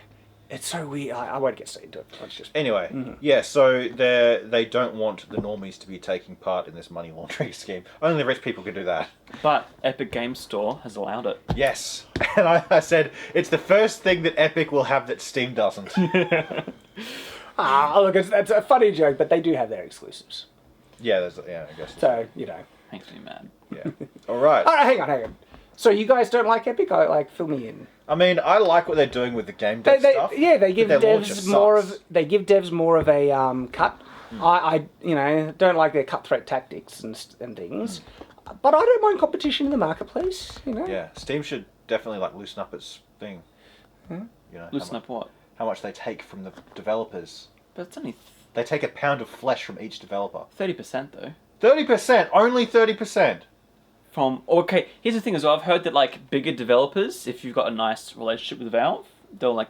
It's so weird. I won't get into it. Let's just... Anyway, yeah, so they don't want the normies to be taking part in this money laundering scheme. Only the rich people can do that. But Epic Games Store has allowed it. Yes. And I said, it's the first thing that Epic will have that Steam doesn't. Look, it's a funny joke, but they do have their exclusives. Yeah, I guess. So, you know. Makes me mad. Yeah. All right. Hang on. So you guys don't like Epic? Fill me in. I mean, I like what they're doing with the game dev stuff. Yeah, they give devs more of a cut. I don't like their cutthroat tactics and things, but I don't mind competition in the marketplace. You know. Yeah, Steam should definitely loosen up its thing. You know, Loosen up what? How much they take from the developers? But it's only They take a pound of flesh from each developer. 30% though. 30%, only 30%. Okay, here's the thing as well. I've heard that bigger developers, if you've got a nice relationship with Valve, they'll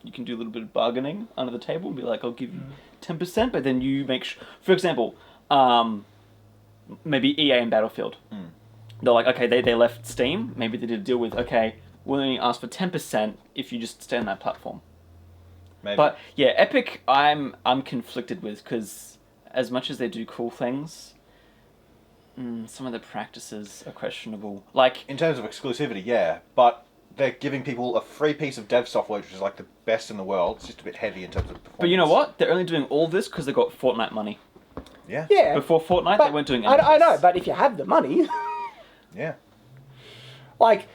you can do a little bit of bargaining under the table and be like, I'll give you 10%, but then you make for example, maybe EA and Battlefield. They're like, okay, they left Steam. Maybe they did a deal with, okay, we'll only ask for 10% if you just stay on that platform. Maybe. But yeah, Epic, I'm conflicted with, because as much as they do cool things, some of the practices are questionable. In terms of exclusivity, yeah, but they're giving people a free piece of dev software, which is the best in the world. It's just a bit heavy in terms of performance. But you know what? They're only doing all this because they got Fortnite money. Yeah. Yeah. Before Fortnite, they weren't doing anything. I know, but if you have the money... Yeah. I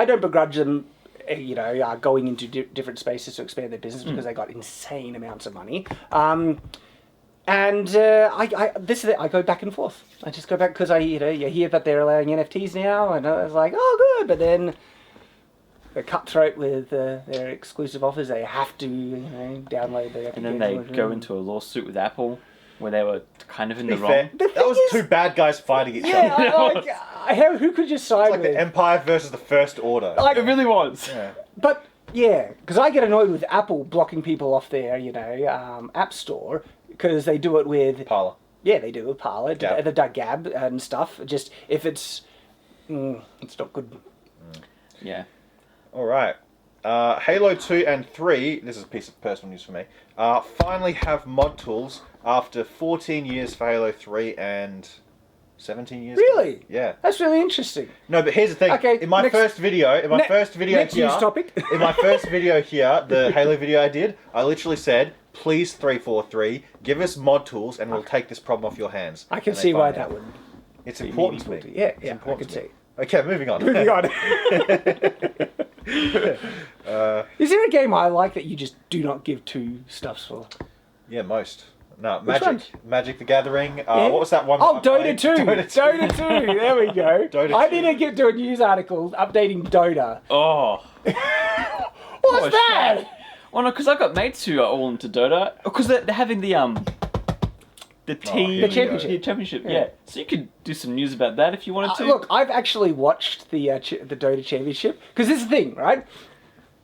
don't begrudge them, going into different spaces to expand their business because they got insane amounts of money. And I go back and forth. I just go back because you hear that they're allowing NFTs now, and I was like, oh, good. But then they're cutthroat with their exclusive offers. They have to, download the. And then they go into a lawsuit with Apple, where they were kind of in the wrong. Fair, that was two bad guys fighting each other. Yeah, who could you side It's with? the Empire versus the First Order. It really was. Yeah. But yeah, because I get annoyed with Apple blocking people off their, App Store. Because they do it with... Parler. Yeah, they do it with Parler, Gab. the Gab and stuff. Just, if it's not good. Yeah. All right. Halo 2 and 3, this is a piece of personal news for me, finally have mod tools after 14 years for Halo 3 and 17 years. Really? Yeah. That's really interesting. No, but here's the thing. Okay, in my first video next here, news topic. in my first video here, the Halo video I did, I literally said, please 343, give us mod tools and we'll take this problem off your hands. I can And they see why finally that have. would It's be important to me. meaningful. Yeah, It's I important can to me. see. Okay, moving on. Moving on. Is there a game I like that you just do not give two stuffs for? Yeah, most. No, Which ones? Magic the Gathering. Yeah. What was that one? Oh, that I Dota played? 2. Dota 2. There we go. Dota I 2. need to do a news article updating Dota. Oh. What's that? Well, no, because I've got mates who are all into Dota. Because they're having the team... The championship. Yeah, championship, Yeah. yeah. So you could do some news about that if you wanted to. Look, I've actually watched the Dota Championship because this is the thing, right?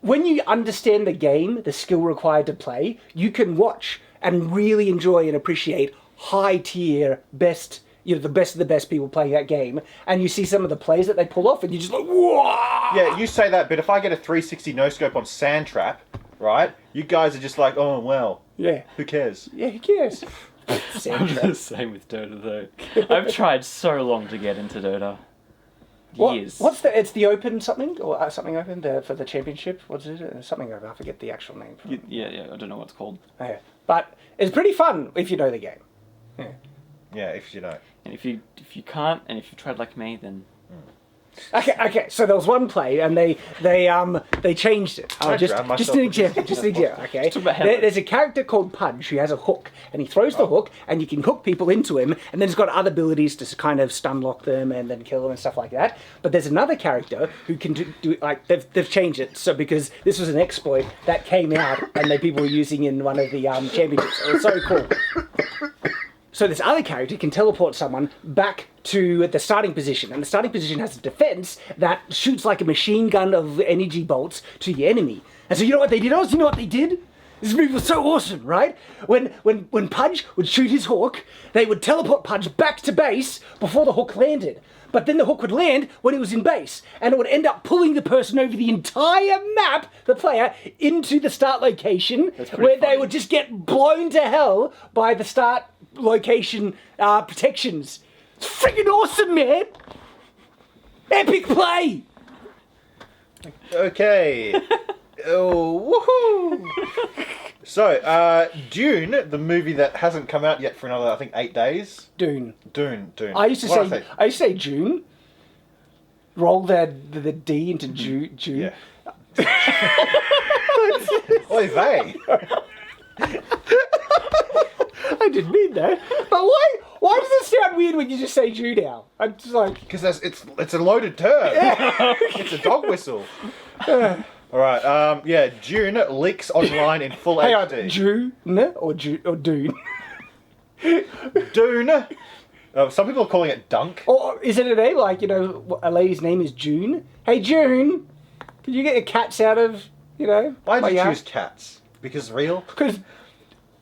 When you understand the game, the skill required to play, you can watch and really enjoy and appreciate high tier, best, the best of the best people playing that game, and you see some of the plays that they pull off, and you're just like, whoa! Yeah, you say that, but if I get a 360 no scope on Sand Trap, right? You guys are just like, oh well. Yeah. Who cares? Yeah, who cares? I'm the same with Dota though. I've tried so long to get into Dota. Years. It's the Open something or something Open for the championship. What's it? Something Open. I forget the actual name. Yeah. I don't know what it's called. Yeah. But it's pretty fun if you know the game. Yeah. Yeah, if you know. And if you can't, and if you've tried like me, then Okay. So there was one play, and they changed it. Just an example. Okay. There's a character called Pudge who has a hook, and he throws the hook, and you can hook people into him, and then he's got other abilities to kind of stun lock them and then kill them and stuff like that. But there's another character who can do like they've changed it so because this was an exploit that came out and people were using in one of the championships. It was so cool. So this other character can teleport someone back to the starting position, and the starting position has a defense that shoots like a machine gun of energy bolts to the enemy. And so you know what they did? You know what they did? This movie was so awesome, right? When Pudge would shoot his hook, they would teleport Pudge back to base before the hook landed. But then the hook would land when he was in base, and it would end up pulling the person over the entire map, the player, into the start location, where they would just get blown to hell by the start location protections. It's freaking awesome, man! Epic play! Okay. Oh, woohoo! So, Dune, the movie that hasn't come out yet for another, I think, 8 days. Dune. I used to say June. Roll the D into June. Yeah. Oy vey. I didn't mean that. But why does it sound weird when you just say June now? I'm just like... Because it's a loaded term. It's a dog whistle. All right. Dune leaks online in full HD. June or Dune? Dune. Some people are calling it Dunk. Or is it a name like a lady's name is June? Hey June, can you get your cats out of Why did you choose cats? Because real? Because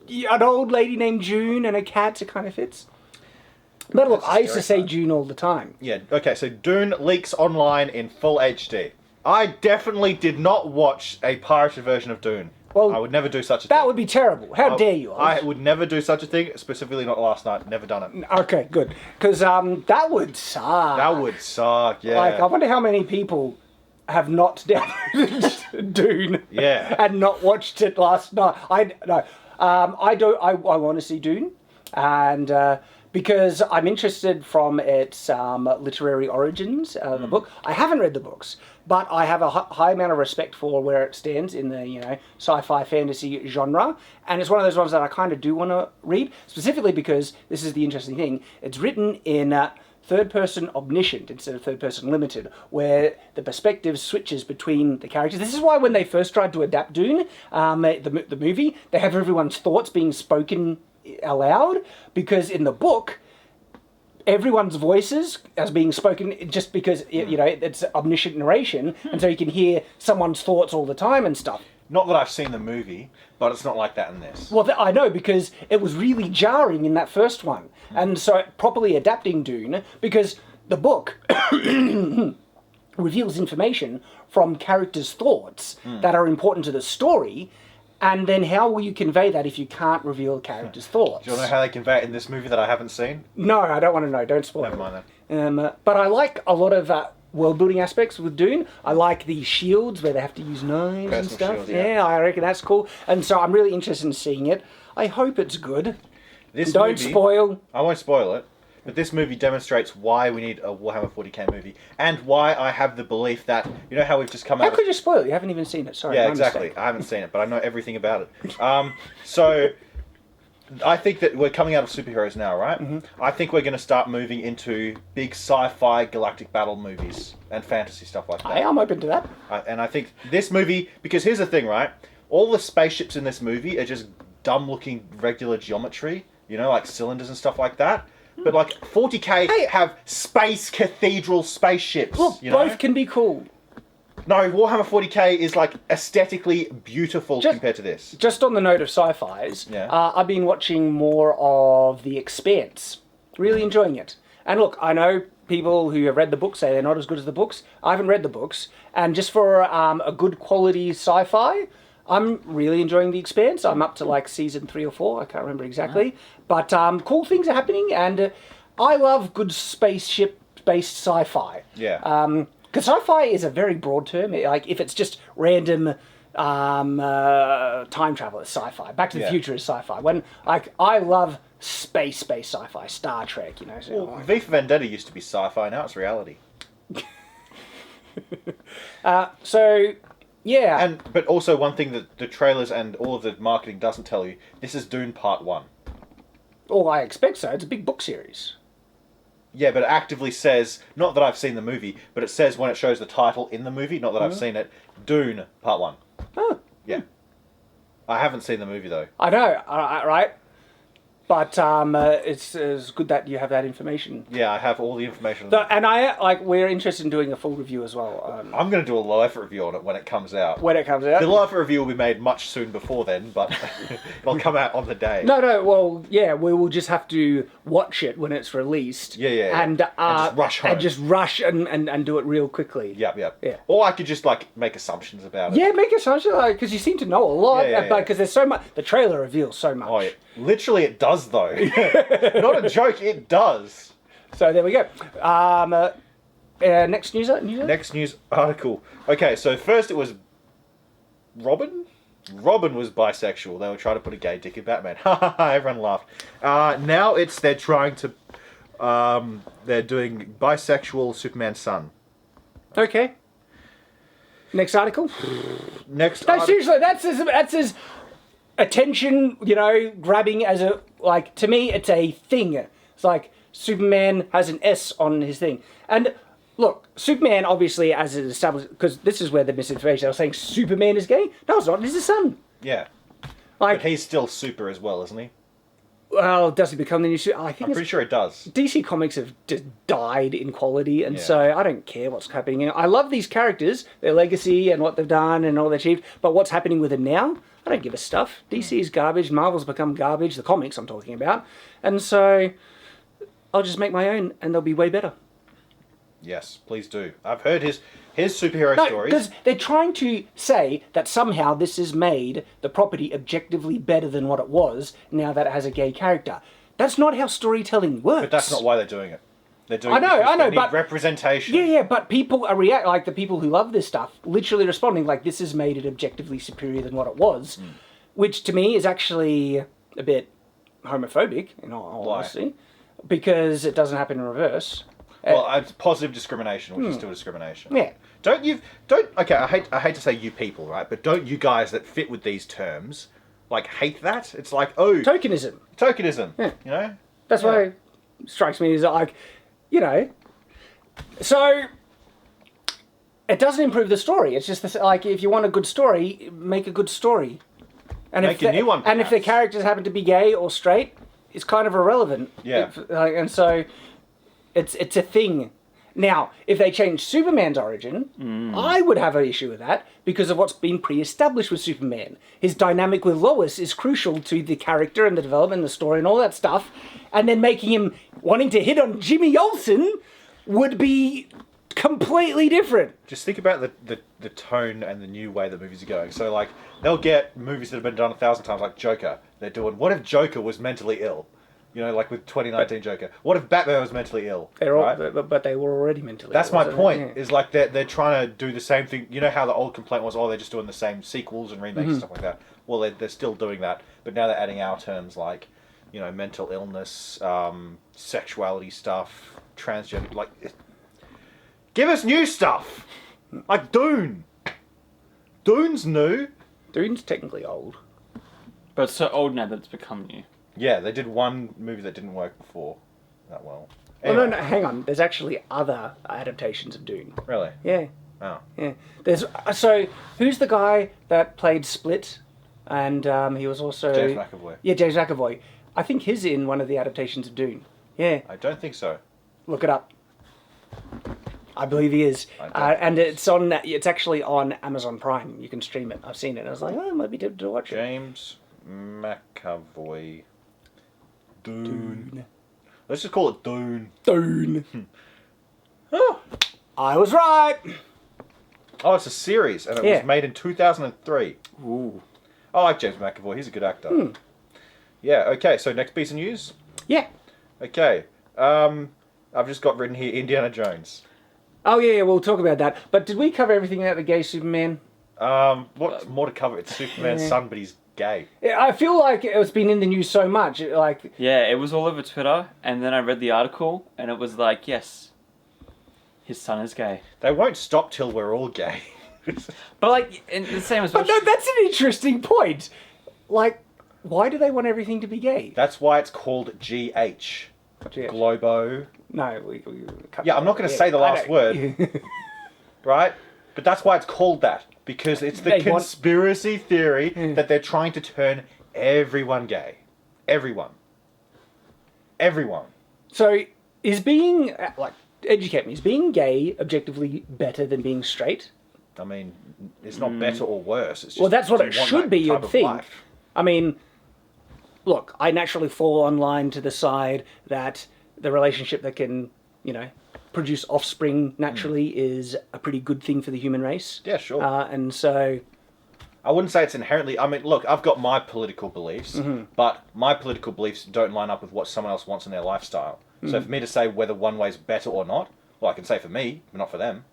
an old lady named June and a cat, it kind of fits. But look, I used to say June all the time. Yeah. Okay. So Dune leaks online in full HD. I definitely did not watch a pirated version of Dune. Well, I would never do such a thing. That would be terrible. How dare you? I would never do such a thing, specifically not last night. Never done it. Okay, good. Because that would suck. That would suck, yeah. Like, I wonder how many people have not downloaded Dune and not watched it last night. I want to see Dune, and because I'm interested from its literary origins, the book. I haven't read the books, but I have a high amount of respect for where it stands in the sci-fi fantasy genre, and it's one of those ones that I kind of do want to read, specifically because this is the interesting thing. It's written in third-person omniscient instead of third-person limited, where the perspective switches between the characters. This is why when they first tried to adapt Dune, the movie, they have everyone's thoughts being spoken aloud, because in the book everyone's voices as being spoken just because it's omniscient narration, and so you can hear someone's thoughts all the time and stuff. Not that I've seen the movie, but it's not like that in this. Well, I know, because it was really jarring in that first one, and so properly adapting Dune, because the book reveals information from characters' thoughts that are important to the story. And then how will you convey that if you can't reveal characters' thoughts? Do you want to know how they convey it in this movie that I haven't seen? No, I don't want to know. Don't spoil it. Never mind then. But I like a lot of world-building aspects with Dune. I like the shields where they have to use knives and stuff. Shields, yeah, I reckon that's cool. And so I'm really interested in seeing it. I hope it's good. Don't spoil. I won't spoil it. But this movie demonstrates why we need a Warhammer 40k movie, and why I have the belief that, how we've just come out... How could you spoil it? You haven't even seen it. Sorry. Yeah, exactly. I haven't seen it, but I know everything about it. So I think that we're coming out of superheroes now, right? Mm-hmm. I think we're going to start moving into big sci-fi galactic battle movies and fantasy stuff like that. I'm open to that. And I think this movie... Because here's the thing, right? all the spaceships in this movie are just dumb-looking regular geometry, you know, like cylinders and stuff like that. But like 40k have space cathedral spaceships. Look, you know? both can be cool. No, Warhammer 40k is like aesthetically beautiful compared to this. Just on the note of sci-fis, I've been watching more of The Expanse. Really enjoying it. And look, I know people who have read the books say they're not as good as the books. I haven't read the books. And just for a good quality sci-fi, I'm really enjoying The Expanse. I'm up to like season 3 or 4. I can't remember exactly. But cool things are happening. And I love good spaceship-based sci-fi. Yeah. Because sci-fi is a very broad term. Like, if it's just random time travel, it's sci-fi. Back to the Future is sci-fi. When, like, I love space-based sci-fi, Star Trek, you know. So, well, V for Vendetta used to be sci-fi, now it's reality. Yeah. But also one thing that the trailers and all of the marketing doesn't tell you, this is Dune Part 1. Oh, I expect so. It's a big book series. Yeah, but it actively says, not that I've seen the movie, but it says when it shows the title in the movie, not that I've seen it, Dune Part 1. Oh. Yeah. I haven't seen the movie, though. I know, right? But it's good that you have that information. Yeah, I have all the information. And we're interested in doing a full review as well. I'm going to do a low effort review on it when it comes out. When it comes out? The low effort review will be made much soon before then, but it'll come out on the day. No, well, yeah, we will just have to watch it when it's released. Yeah. And just rush home. And just rush and do it real quickly. Yep. Yeah. Or I could just, like, make assumptions about it. Yeah, make assumptions, because you seem to know a lot. Because there's so much. The trailer reveals so much. Oh, yeah. Literally, it does, though. Not a joke, it does. So there we go. Next news. Next news article. Okay, so first it was Robin. Robin was bisexual. They were trying to put a gay dick in Batman. Ha ha ha! Everyone laughed. Now they're trying to. They're doing bisexual Superman's son. Okay. Next article. Seriously, that's as attention, grabbing as a, like, to me, it's a thing. It's like Superman has an S on his thing. And look, Superman, obviously, as it established, because this is where the misinformation, I was saying Superman is gay. No, it's not. He's his son. Yeah. Like, but he's still super as well, isn't he? Well, does he become the new Superman? I'm pretty sure it does. DC Comics have just died in quality, and so I don't care what's happening. I love these characters, their legacy and what they've done and all they've achieved, but what's happening with them now, I don't give a stuff. DC is garbage, Marvel's become garbage, the comics I'm talking about, and so I'll just make my own, and they'll be way better. Yes, please do. I've heard his superhero stories. Because they're trying to say that somehow this has made the property objectively better than what it was now that it has a gay character. That's not how storytelling works. But that's not why they're doing it. They're doing I know, but but representation. Yeah, but people are like the people who love this stuff, literally responding like this has made it objectively superior than what it was, which to me is actually a bit homophobic, in all honesty, because it doesn't happen in reverse. Well, it's positive discrimination, which is still discrimination. Yeah. Okay, I hate to say you people, right? But don't you guys that fit with these terms, like, hate that? It's like, oh... Tokenism. Yeah. You know? That's why it strikes me as like, so it doesn't improve the story. It's just like, if you want a good story, make a good story. And make a new one, perhaps. And if the characters happen to be gay or straight, it's kind of irrelevant. Yeah. And so it's a thing. Now, if they change Superman's origin, I would have an issue with that because of what's been pre-established with Superman. His dynamic with Lois is crucial to the character and the development and the story and all that stuff. And then making him wanting to hit on Jimmy Olsen would be completely different. Just think about the tone and the new way the movies are going. So, like, they'll get movies that have been done 1,000 times, like Joker. They're doing, what if Joker was mentally ill? You know, like with 2019 Joker. What if Batman was mentally ill? But they were already mentally ill. That's my point, is like they're trying to do the same thing. You know how the old complaint was, they're just doing the same sequels and remakes and stuff like that. Well, they're still doing that, but now they're adding our terms like, mental illness, sexuality stuff, transgender, like... Give us new stuff! Like Dune! Dune's new. Dune's technically old. But it's so old now that it's become new. Yeah, they did one movie that didn't work before that well. Anyway. Oh, no, hang on. There's actually other adaptations of Dune. Really? Yeah. Oh. Yeah. There's so who's the guy that played Split, and he was also James McAvoy. Yeah, James McAvoy. I think he's in one of the adaptations of Dune. Yeah, I don't think so. look it up. I believe he is, and it's on. It's actually on Amazon Prime. You can stream it. I've seen it. I was like, oh, I might be tempted to watch it. James McAvoy. Dune. Let's just call it Dune. Dune. Oh, I was right. Oh, it's a series, and it was made in 2003. Ooh. I like James McAvoy. He's a good actor. Yeah. Okay. So next piece of news. Yeah. Okay. I've just got written here Indiana Jones. Oh yeah, we'll talk about that. But did we cover everything about the gay Superman? What's more to cover? It's Superman's son, but he's gay. I feel like it's been in the news so much. Like, Yeah, it was all over Twitter, and then I read the article, and it was like, yes, his son is gay. They won't stop till we're all gay. But like, in the same as but no, that's an interesting point. Like, why do they want everything to be gay? That's why it's called GH. Globo. No, we cut Yeah, I'm not going to say the last word, right? But that's why it's called that. Because it's the conspiracy theory that they're trying to turn everyone gay. Everyone. Everyone. So, is being, like, educate me, is being gay objectively better than being straight? I mean, it's not better or worse. It's just, Well, that's what do it you want should that be, type you'd of think. life? I mean, look, I naturally fall online to the side that the relationship that can, produce offspring naturally is a pretty good thing for the human race. Yeah, sure. And so... I wouldn't say it's inherently... I mean, look, I've got my political beliefs, but my political beliefs don't line up with what someone else wants in their lifestyle. So for me to say whether one way is better or not, well, I can say for me, but not for them.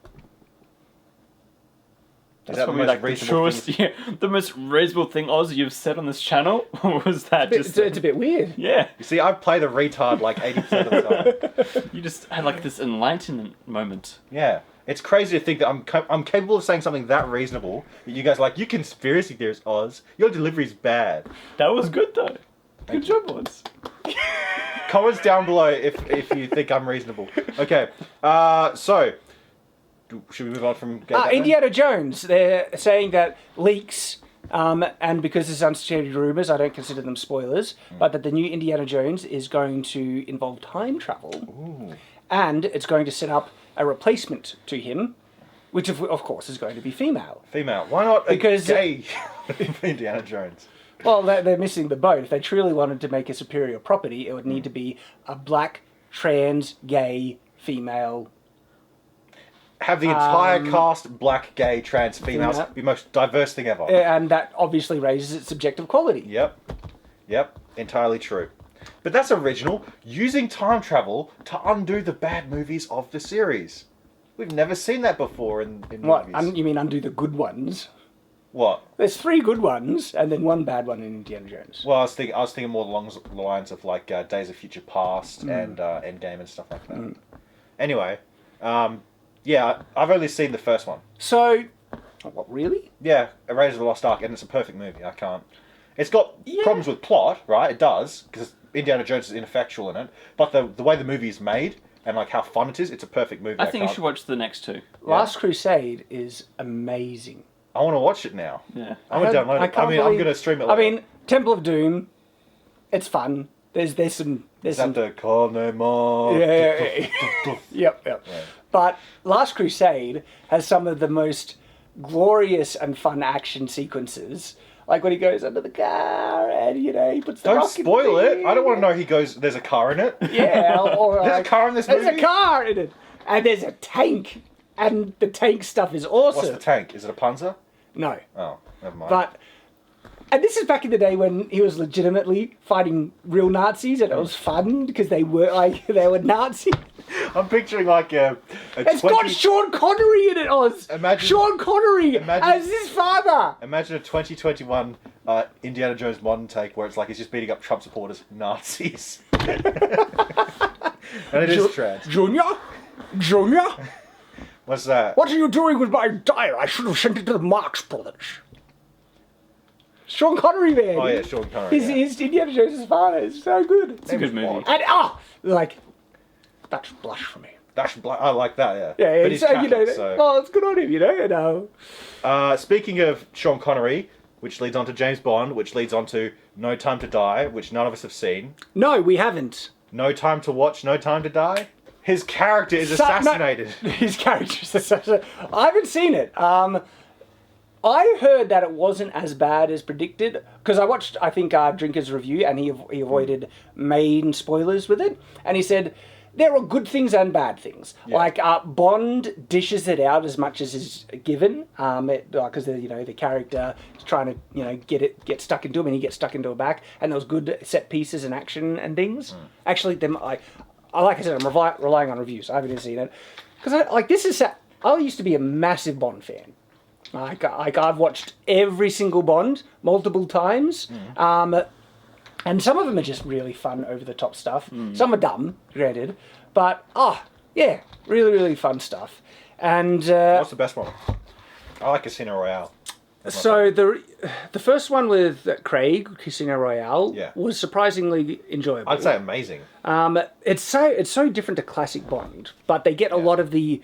That's probably like the most reasonable thing, Oz, you've said on this channel was that It's a bit weird. Yeah. You see, I play the retard like 80% of the time. You just had like this enlightenment moment. Yeah. It's crazy to think that I'm capable of saying something that reasonable that you guys are like, you conspiracy theorist, Oz. Your delivery's bad. That was good though. Good job, Oz. Comments down below if you think I'm reasonable. Okay. So... Should we move on from Indiana Jones? They're saying that leaks, and because there's unsubstantiated rumours, I don't consider them spoilers, but that the new Indiana Jones is going to involve time travel, and it's going to set up a replacement to him, which of course is going to be female. Female. Why not Because, gay Indiana Jones? Well, they're missing the boat. If they truly wanted to make a superior property, it would need to be a black, trans, gay, female... Have the entire cast black, gay, trans females be the most diverse thing ever. And that obviously raises its subjective quality. Yep. Entirely true. But that's original. Using time travel to undo the bad movies of the series. We've never seen that before in What? movies. You mean undo the good ones? What? There's 3 good ones, and then 1 bad one in Indiana Jones. Well, I was thinking more along the lines of like Days of Future Past and Endgame and stuff like that. Anyway, yeah, I've only seen the first one. So, what, really? Yeah, Raiders of the Lost Ark, and it's a perfect movie. I can't... It's got problems with plot, right? It does, because Indiana Jones is ineffectual in it. But the way the movie is made, and like how fun it is, it's a perfect movie. I think you should watch the next 2. Last Crusade is amazing. I want to watch it now. Yeah. I want to download it. I'm going to stream it later. I mean, Temple of Doom, it's fun. There's some... the Connemara. Yeah. Yep. But Last Crusade has some of the most glorious and fun action sequences. Like when he goes under the car and, he puts the rock in the spoil it. thing. I don't want to know he goes, there's a car in it. Yeah. Or There's a car in this movie? There's a car in it. And there's a tank. And the tank stuff is awesome. What's the tank? Is it a Panzer? No. Oh, never mind. But... And this is back in the day when he was legitimately fighting real Nazis, and it was fun because they were Nazis. I'm picturing like It's got Sean Connery in it, Oz. Imagine Sean Connery as his father. Imagine a 2021 Indiana Jones modern take where it's like he's just beating up Trump supporters, Nazis, and it is trans. Junior, What's that? what are you doing with my diary? I should have sent it to the Marx Brothers. Sean Connery, man. Oh yeah, Sean Connery. His Indiana Jones' father is so good. It's a good movie. And that's blasphemy. I like that, yeah. Yeah, But he's so, you know, Catholic, so... oh, it's good on him, you know. Speaking of Sean Connery, which leads on to James Bond, which leads on to No Time to Die, which none of us have seen. No, we haven't. No Time to Watch, No Time to Die. His character is assassinated. No, his character is assassinated. I haven't seen it. I heard that it wasn't as bad as predicted, because I watched, I think, Drinker's review, and he avoided main spoilers with it, and he said there are good things and bad things. Yeah. Like, Bond dishes it out as much as is given, because the character is trying to get stuck into him, and he gets stuck into a back, and there was good set pieces and action and things. Actually, like I said, I'm relying on reviews. I haven't even seen it, because I used to be a massive Bond fan. Like I've watched every single Bond multiple times, and some of them are just really fun, over the top stuff. Some are dumb, granted, but yeah, really, really fun stuff. And what's the best one? I like Casino Royale. So the first one with Craig, Casino Royale, was surprisingly enjoyable. I'd say amazing. It's so different to classic Bond, but they get a lot of the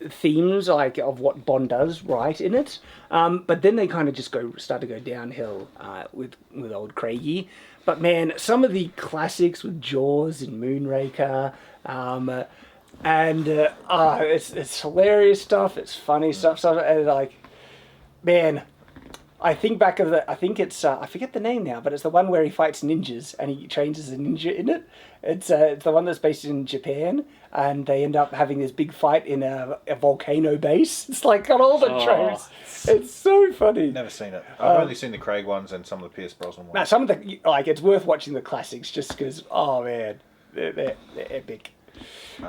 themes of what Bond does right in it, but then they kind of just start to go downhill with old Craigie. But man, some of the classics with Jaws and Moonraker, and it's hilarious stuff. It's funny stuff, and man, I think back of I think it's I forget the name now, but it's the one where he fights ninjas and he changes a ninja in it. It's the one that's based in Japan, and they end up having this big fight in a volcano base. It's like got all the tropes. It's so funny. Never seen it. I've only seen the Craig ones and some of the Pierce Brosnan ones. Now, some of the it's worth watching the classics just because. Oh man, they're epic.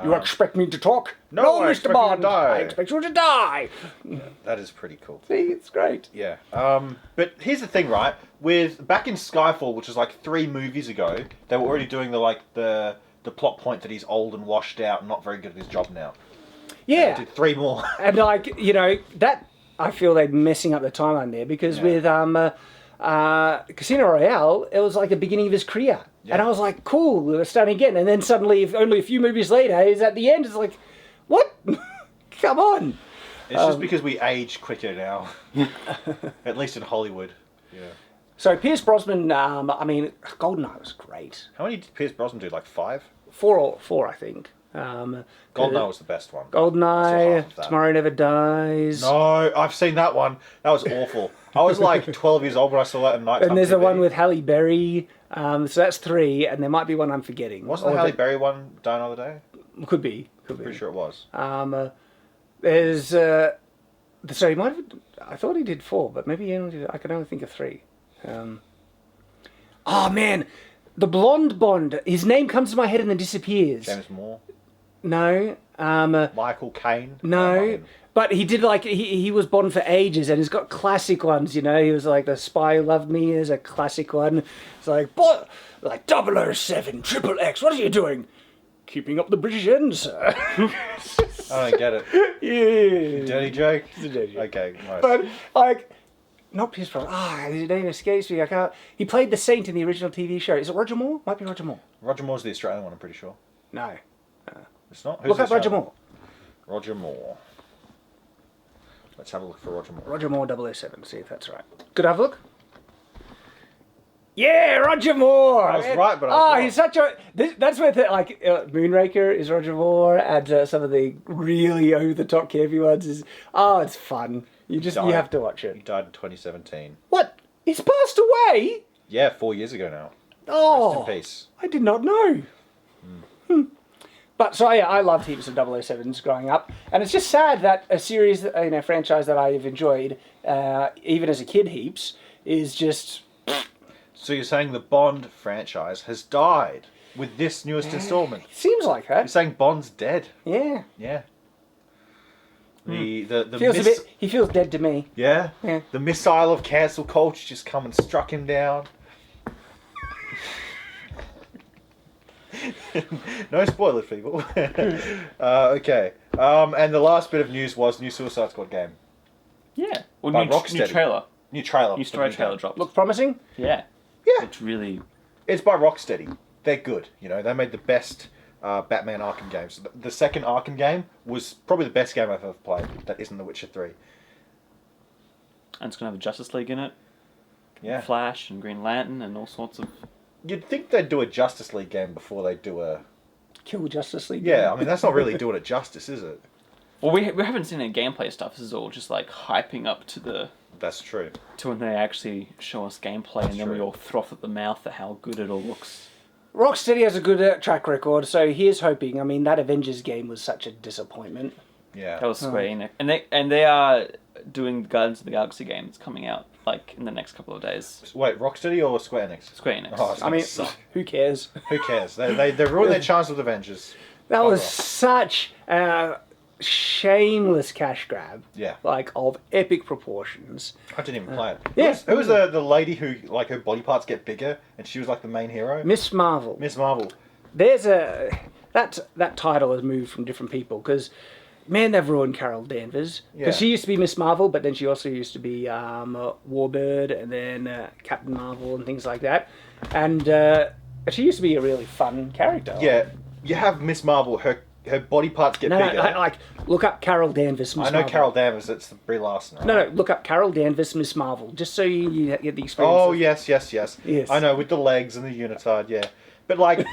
You expect me to talk? No, I Mr. expect Bond. you to die. I expect you to die. Yeah, that is pretty cool. See, it's great. Yeah. But here's the thing, right? Back in Skyfall, which was like 3 movies ago, they were already doing the plot point that he's old and washed out and not very good at his job now. Yeah. They did 3 more. And that I feel they're messing up the timeline there, because with Casino Royale, it was like the beginning of his career. Yeah. And I was like, cool, we're starting again. And then suddenly, only a few movies later, he's at the end. It's like, what? Come on. It's just because we age quicker now. At least in Hollywood. Yeah. So Pierce Brosnan, GoldenEye was great. How many did Pierce Brosnan do? Like 5? 4, I think. GoldenEye was the best one. GoldenEye, Tomorrow Never Dies. No, I've seen that one. That was awful. I was like 12 years old when I saw that at night. And there's the one with Halle Berry. So that's 3, and there might be one I'm forgetting. Wasn't the Halle Berry one Die Another Day? Could be. Pretty sure it was. There's so he might have. I thought he did 4, but maybe he only did. I can only think of 3. Oh man, the blonde Bond. His name comes to my head and then disappears. James Moore. No. Michael Caine. No. But he did he was Bond for ages, and he's got classic ones. He was like The Spy Who Loved Me is a classic one. It's like 007 Triple X. What are you doing? Keeping up the British end, sir. I don't get it. Yeah. Dirty joke? It's a dirty joke. Okay, nice. But, not Pierce Brosnan. His name escapes me. I can't. He played the Saint in the original TV show. Is it Roger Moore? Might be Roger Moore. Roger Moore's the Australian one, I'm pretty sure. No. It's not? Look up Roger Moore. Roger Moore. Let's have a look for Roger Moore. Roger Moore 007, see if that's right. Could I have a look? Yeah, Roger Moore! I was right, but I was wrong. He's such a... That's where, Moonraker is Roger Moore, and some of the really over-the-top campy ones is... Oh, it's fun. You have to watch it. He died in 2017. What? He's passed away? Yeah, 4 years ago now. Oh! Rest in peace. I did not know. But, so yeah, I loved heaps of 007s growing up. And it's just sad that a series, franchise that I've enjoyed, even as a kid heaps, is just... So you're saying the Bond franchise has died with this newest installment? Seems like that. You're saying Bond's dead? Yeah. Yeah. He feels dead to me. Yeah? Yeah. The missile of cancel culture just come and struck him down. No spoilers, people. Okay. And the last bit of news was new Suicide Squad game. Yeah. Well, By new Rocksteady. trailer. New trailer. New story trailer dropped. Look promising? Yeah. Yeah. It's really... It's by Rocksteady. They're good. They made the best Batman Arkham games. The second Arkham game was probably the best game I've ever played. That isn't The Witcher 3. And it's going to have a Justice League in it. Yeah. Flash and Green Lantern and all sorts of... You'd think they'd do a Justice League game before they do a... Kill Justice League. Yeah, I mean, that's not really doing it justice, is it? Well, we haven't seen any gameplay stuff. This is all just like hyping up to the... That's true. To when they actually show us gameplay, and then we true. all froth at the mouth at how good it all looks. Rocksteady has a good track record, so here's hoping. I mean, that Avengers game was such a disappointment. Yeah. That was Square Enix. And they are doing the Guardians of the Galaxy game. It's coming out like in the next couple of days. Wait, Rocksteady or Square Enix? Square Enix. Oh, it's I gonna mean, suck. who cares? Who cares? They ruined their chance with Avengers. That Fuck was off. such a shameless cash grab. Yeah. Like, of epic proportions. I didn't even play it. Yeah. Who was the lady who, like, her body parts get bigger and she was, like, the main hero? Miss Marvel. Miss Marvel. There's a... That title has moved from different people, because... Man, they've ruined Carol Danvers. Because she used to be Miss Marvel, but then she also used to be Warbird, and then Captain Marvel, and things like that. And she used to be a really fun character. Yeah. You have Miss Marvel, her body parts get bigger. Like, look up Carol Danvers, Miss I know Marvel. Carol Danvers, it's Brie Larson, right? No, look up Carol Danvers, Miss Marvel, just so you get the experience. Oh, of- yes. Yes. I know, with the legs and the unitard, yeah. But, like,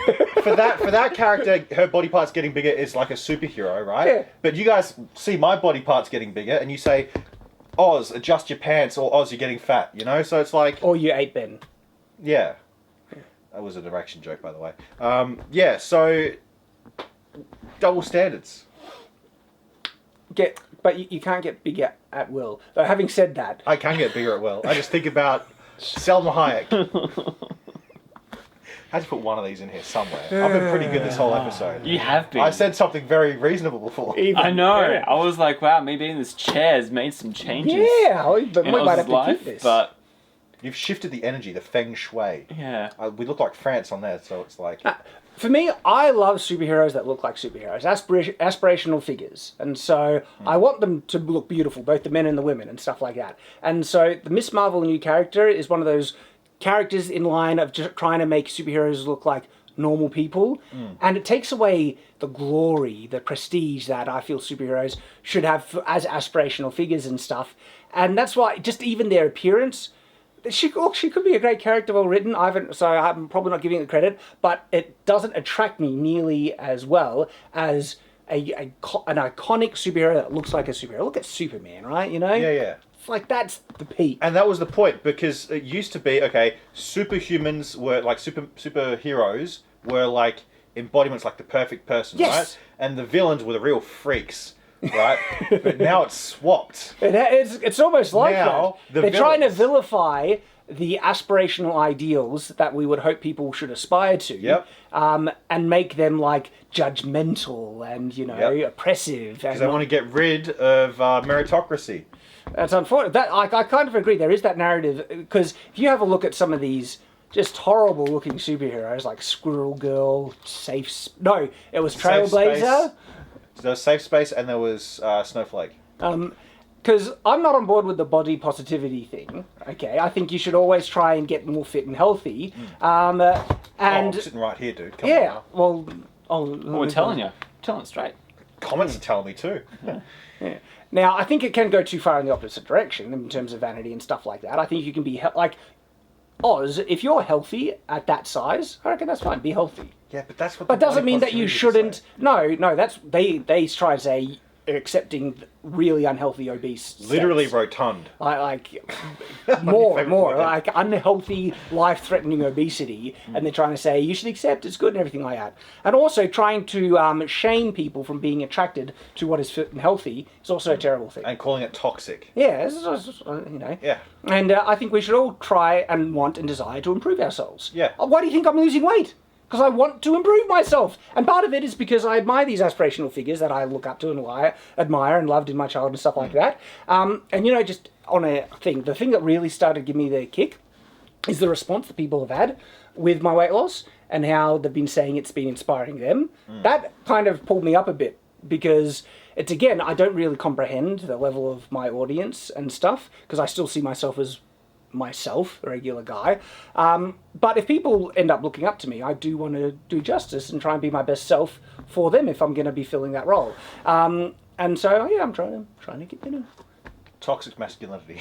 for that character, her body parts getting bigger is like a superhero, right? Yeah. But you guys see my body parts getting bigger, and you say, Oz, adjust your pants, or Oz, you're getting fat, you know? So it's like... Or you ate Ben. Yeah. That was a direction joke, by the way. Yeah, so... Double standards. But you can't get bigger at will. Though, having said that... I can get bigger at will. I just think about Selma Hayek. I had to put one of these in here somewhere. I've been pretty good this whole episode. You have been. I said something very reasonable before. I know. Yeah. I was like, wow, maybe in this chair has made some changes. Yeah, but in we might Oz's have to life, keep this. but You've shifted the energy, the feng shui. yeah. We look like France on there, so it's like... For me, I love superheroes that look like superheroes, aspirational figures. And so I want them to look beautiful, both the men and the women and stuff like that. And so the Miss Marvel new character is one of those characters in line of just trying to make superheroes look like normal people. And it takes away the glory, the prestige that I feel superheroes should have as aspirational figures and stuff. And that's why just even their appearance... She could be a great character, well written. I'm probably not giving it credit, but it doesn't attract me nearly as well as an iconic superhero that looks like a superhero. Look at Superman, right? You know? Yeah. It's like, that's the peak. And that was the point, because it used to be, okay, superhumans were, like, superheroes were, like, embodiments, like the perfect person, Yes. right? And the villains were the real freaks, right? But now it's swapped. It's almost like Now, that. the They're trying to villains. vilify the aspirational ideals that we would hope people should aspire to. Yep. And make them, like, judgmental and, oppressive. Because they want to get rid of meritocracy. That's unfortunate. I kind of agree. There is that narrative, because if you have a look at some of these just horrible looking superheroes like Squirrel Girl, it was Trailblazer. There was Safe Space and there was Snowflake. Because I'm not on board with the body positivity thing. Okay, I think you should always try and get more fit and healthy. And I'm sitting right here, dude. Come yeah, on well, We're telling you. Telling it straight. now. Comments are telling me too. Yeah. Now, I think it can go too far in the opposite direction in terms of vanity and stuff like that. I think you can be like Oz. If you're healthy at that size, I reckon that's fine. Be healthy. Yeah, but that's what. But the doesn't body mean that you positivity would shouldn't. say. No, that's they try to say accepting really unhealthy obese. Literally states. rotund. Like more favorite word. like unhealthy, life-threatening obesity, and they're trying to say you should accept it's good and everything like that. And also trying to shame people from being attracted to what is fit and healthy is also a terrible thing. And calling it toxic. Yeah, Yeah. And I think we should all try and want and desire to improve ourselves. Yeah. Why do you think I'm losing weight? Because I want to improve myself. And part of it is because I admire these aspirational figures that I look up to and admire and loved in my childhood and stuff like that. And, just on a thing, the thing that really started to give me the kick is the response that people have had with my weight loss and how they've been saying it's been inspiring them. That kind of pulled me up a bit because it's, again, I don't really comprehend the level of my audience and stuff because I still see myself as myself, a regular guy. But if people end up looking up to me, I do want to do justice and try and be my best self for them if I'm going to be filling that role. And so, yeah, I'm trying to get dinner. Toxic masculinity.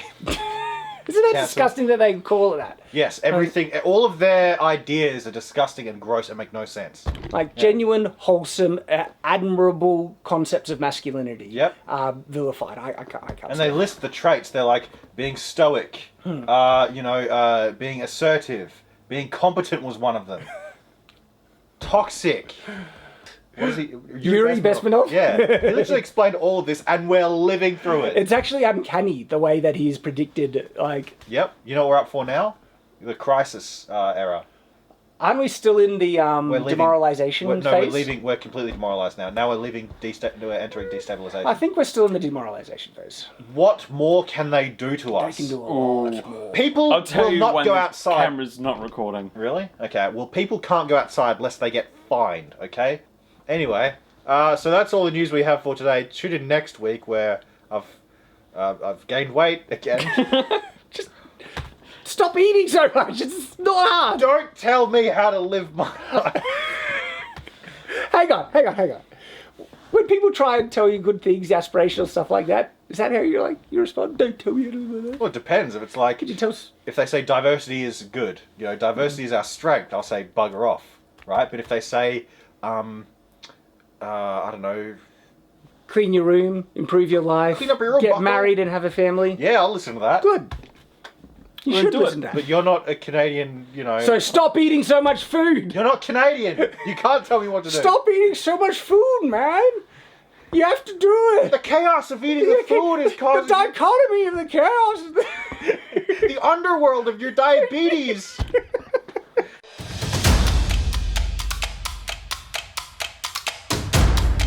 Isn't that Cancel. disgusting that they call it that? Yes, everything, all of their ideas are disgusting and gross and make no sense. Like genuine, wholesome, admirable concepts of masculinity. Yep. Vilified. I can't. And say they list the traits. They're like being stoic, being assertive, being competent was one of them. Toxic. What is he? Yuri Bezmenov? Yeah, he literally explained all of this, and we're living through it. It's actually uncanny the way that he's predicted. Like, Yep. You know what we're up for now? The crisis era. aren't we still in the Leaving- demoralization No, phase? we're leaving. We're completely demoralized now. Now we're leaving. We're entering destabilization. I think we're still in the demoralization phase. What more can they do to us? They can do a lot more. People I'll tell will you not when go the outside. camera's not recording. Really? Okay. Well, people can't go outside unless they get fined. Okay. Anyway, so that's all the news we have for today. Tune in next week where I've gained weight again. Just stop eating so much. It's not hard. Don't tell me how to live my life. Hang on. When people try and tell you good things, aspirational stuff like that, is that how you respond? Don't tell me how to live my life. Well, it depends. If it's like, Could you tell us? if they say diversity is good, diversity is our strength, I'll say bugger off, right? But if they say, I don't know, Clean your room, improve your life, Clean up your room, get bucko. married and have a family. yeah, I'll listen to that. Good. You Well, should do it, listen to that. But you're not a Canadian, So stop eating so much food. You're not Canadian. You can't tell me what to do. Stop eating so much food, man. You have to do it. The chaos of eating the food is The causing dichotomy of the chaos. the underworld of your diabetes.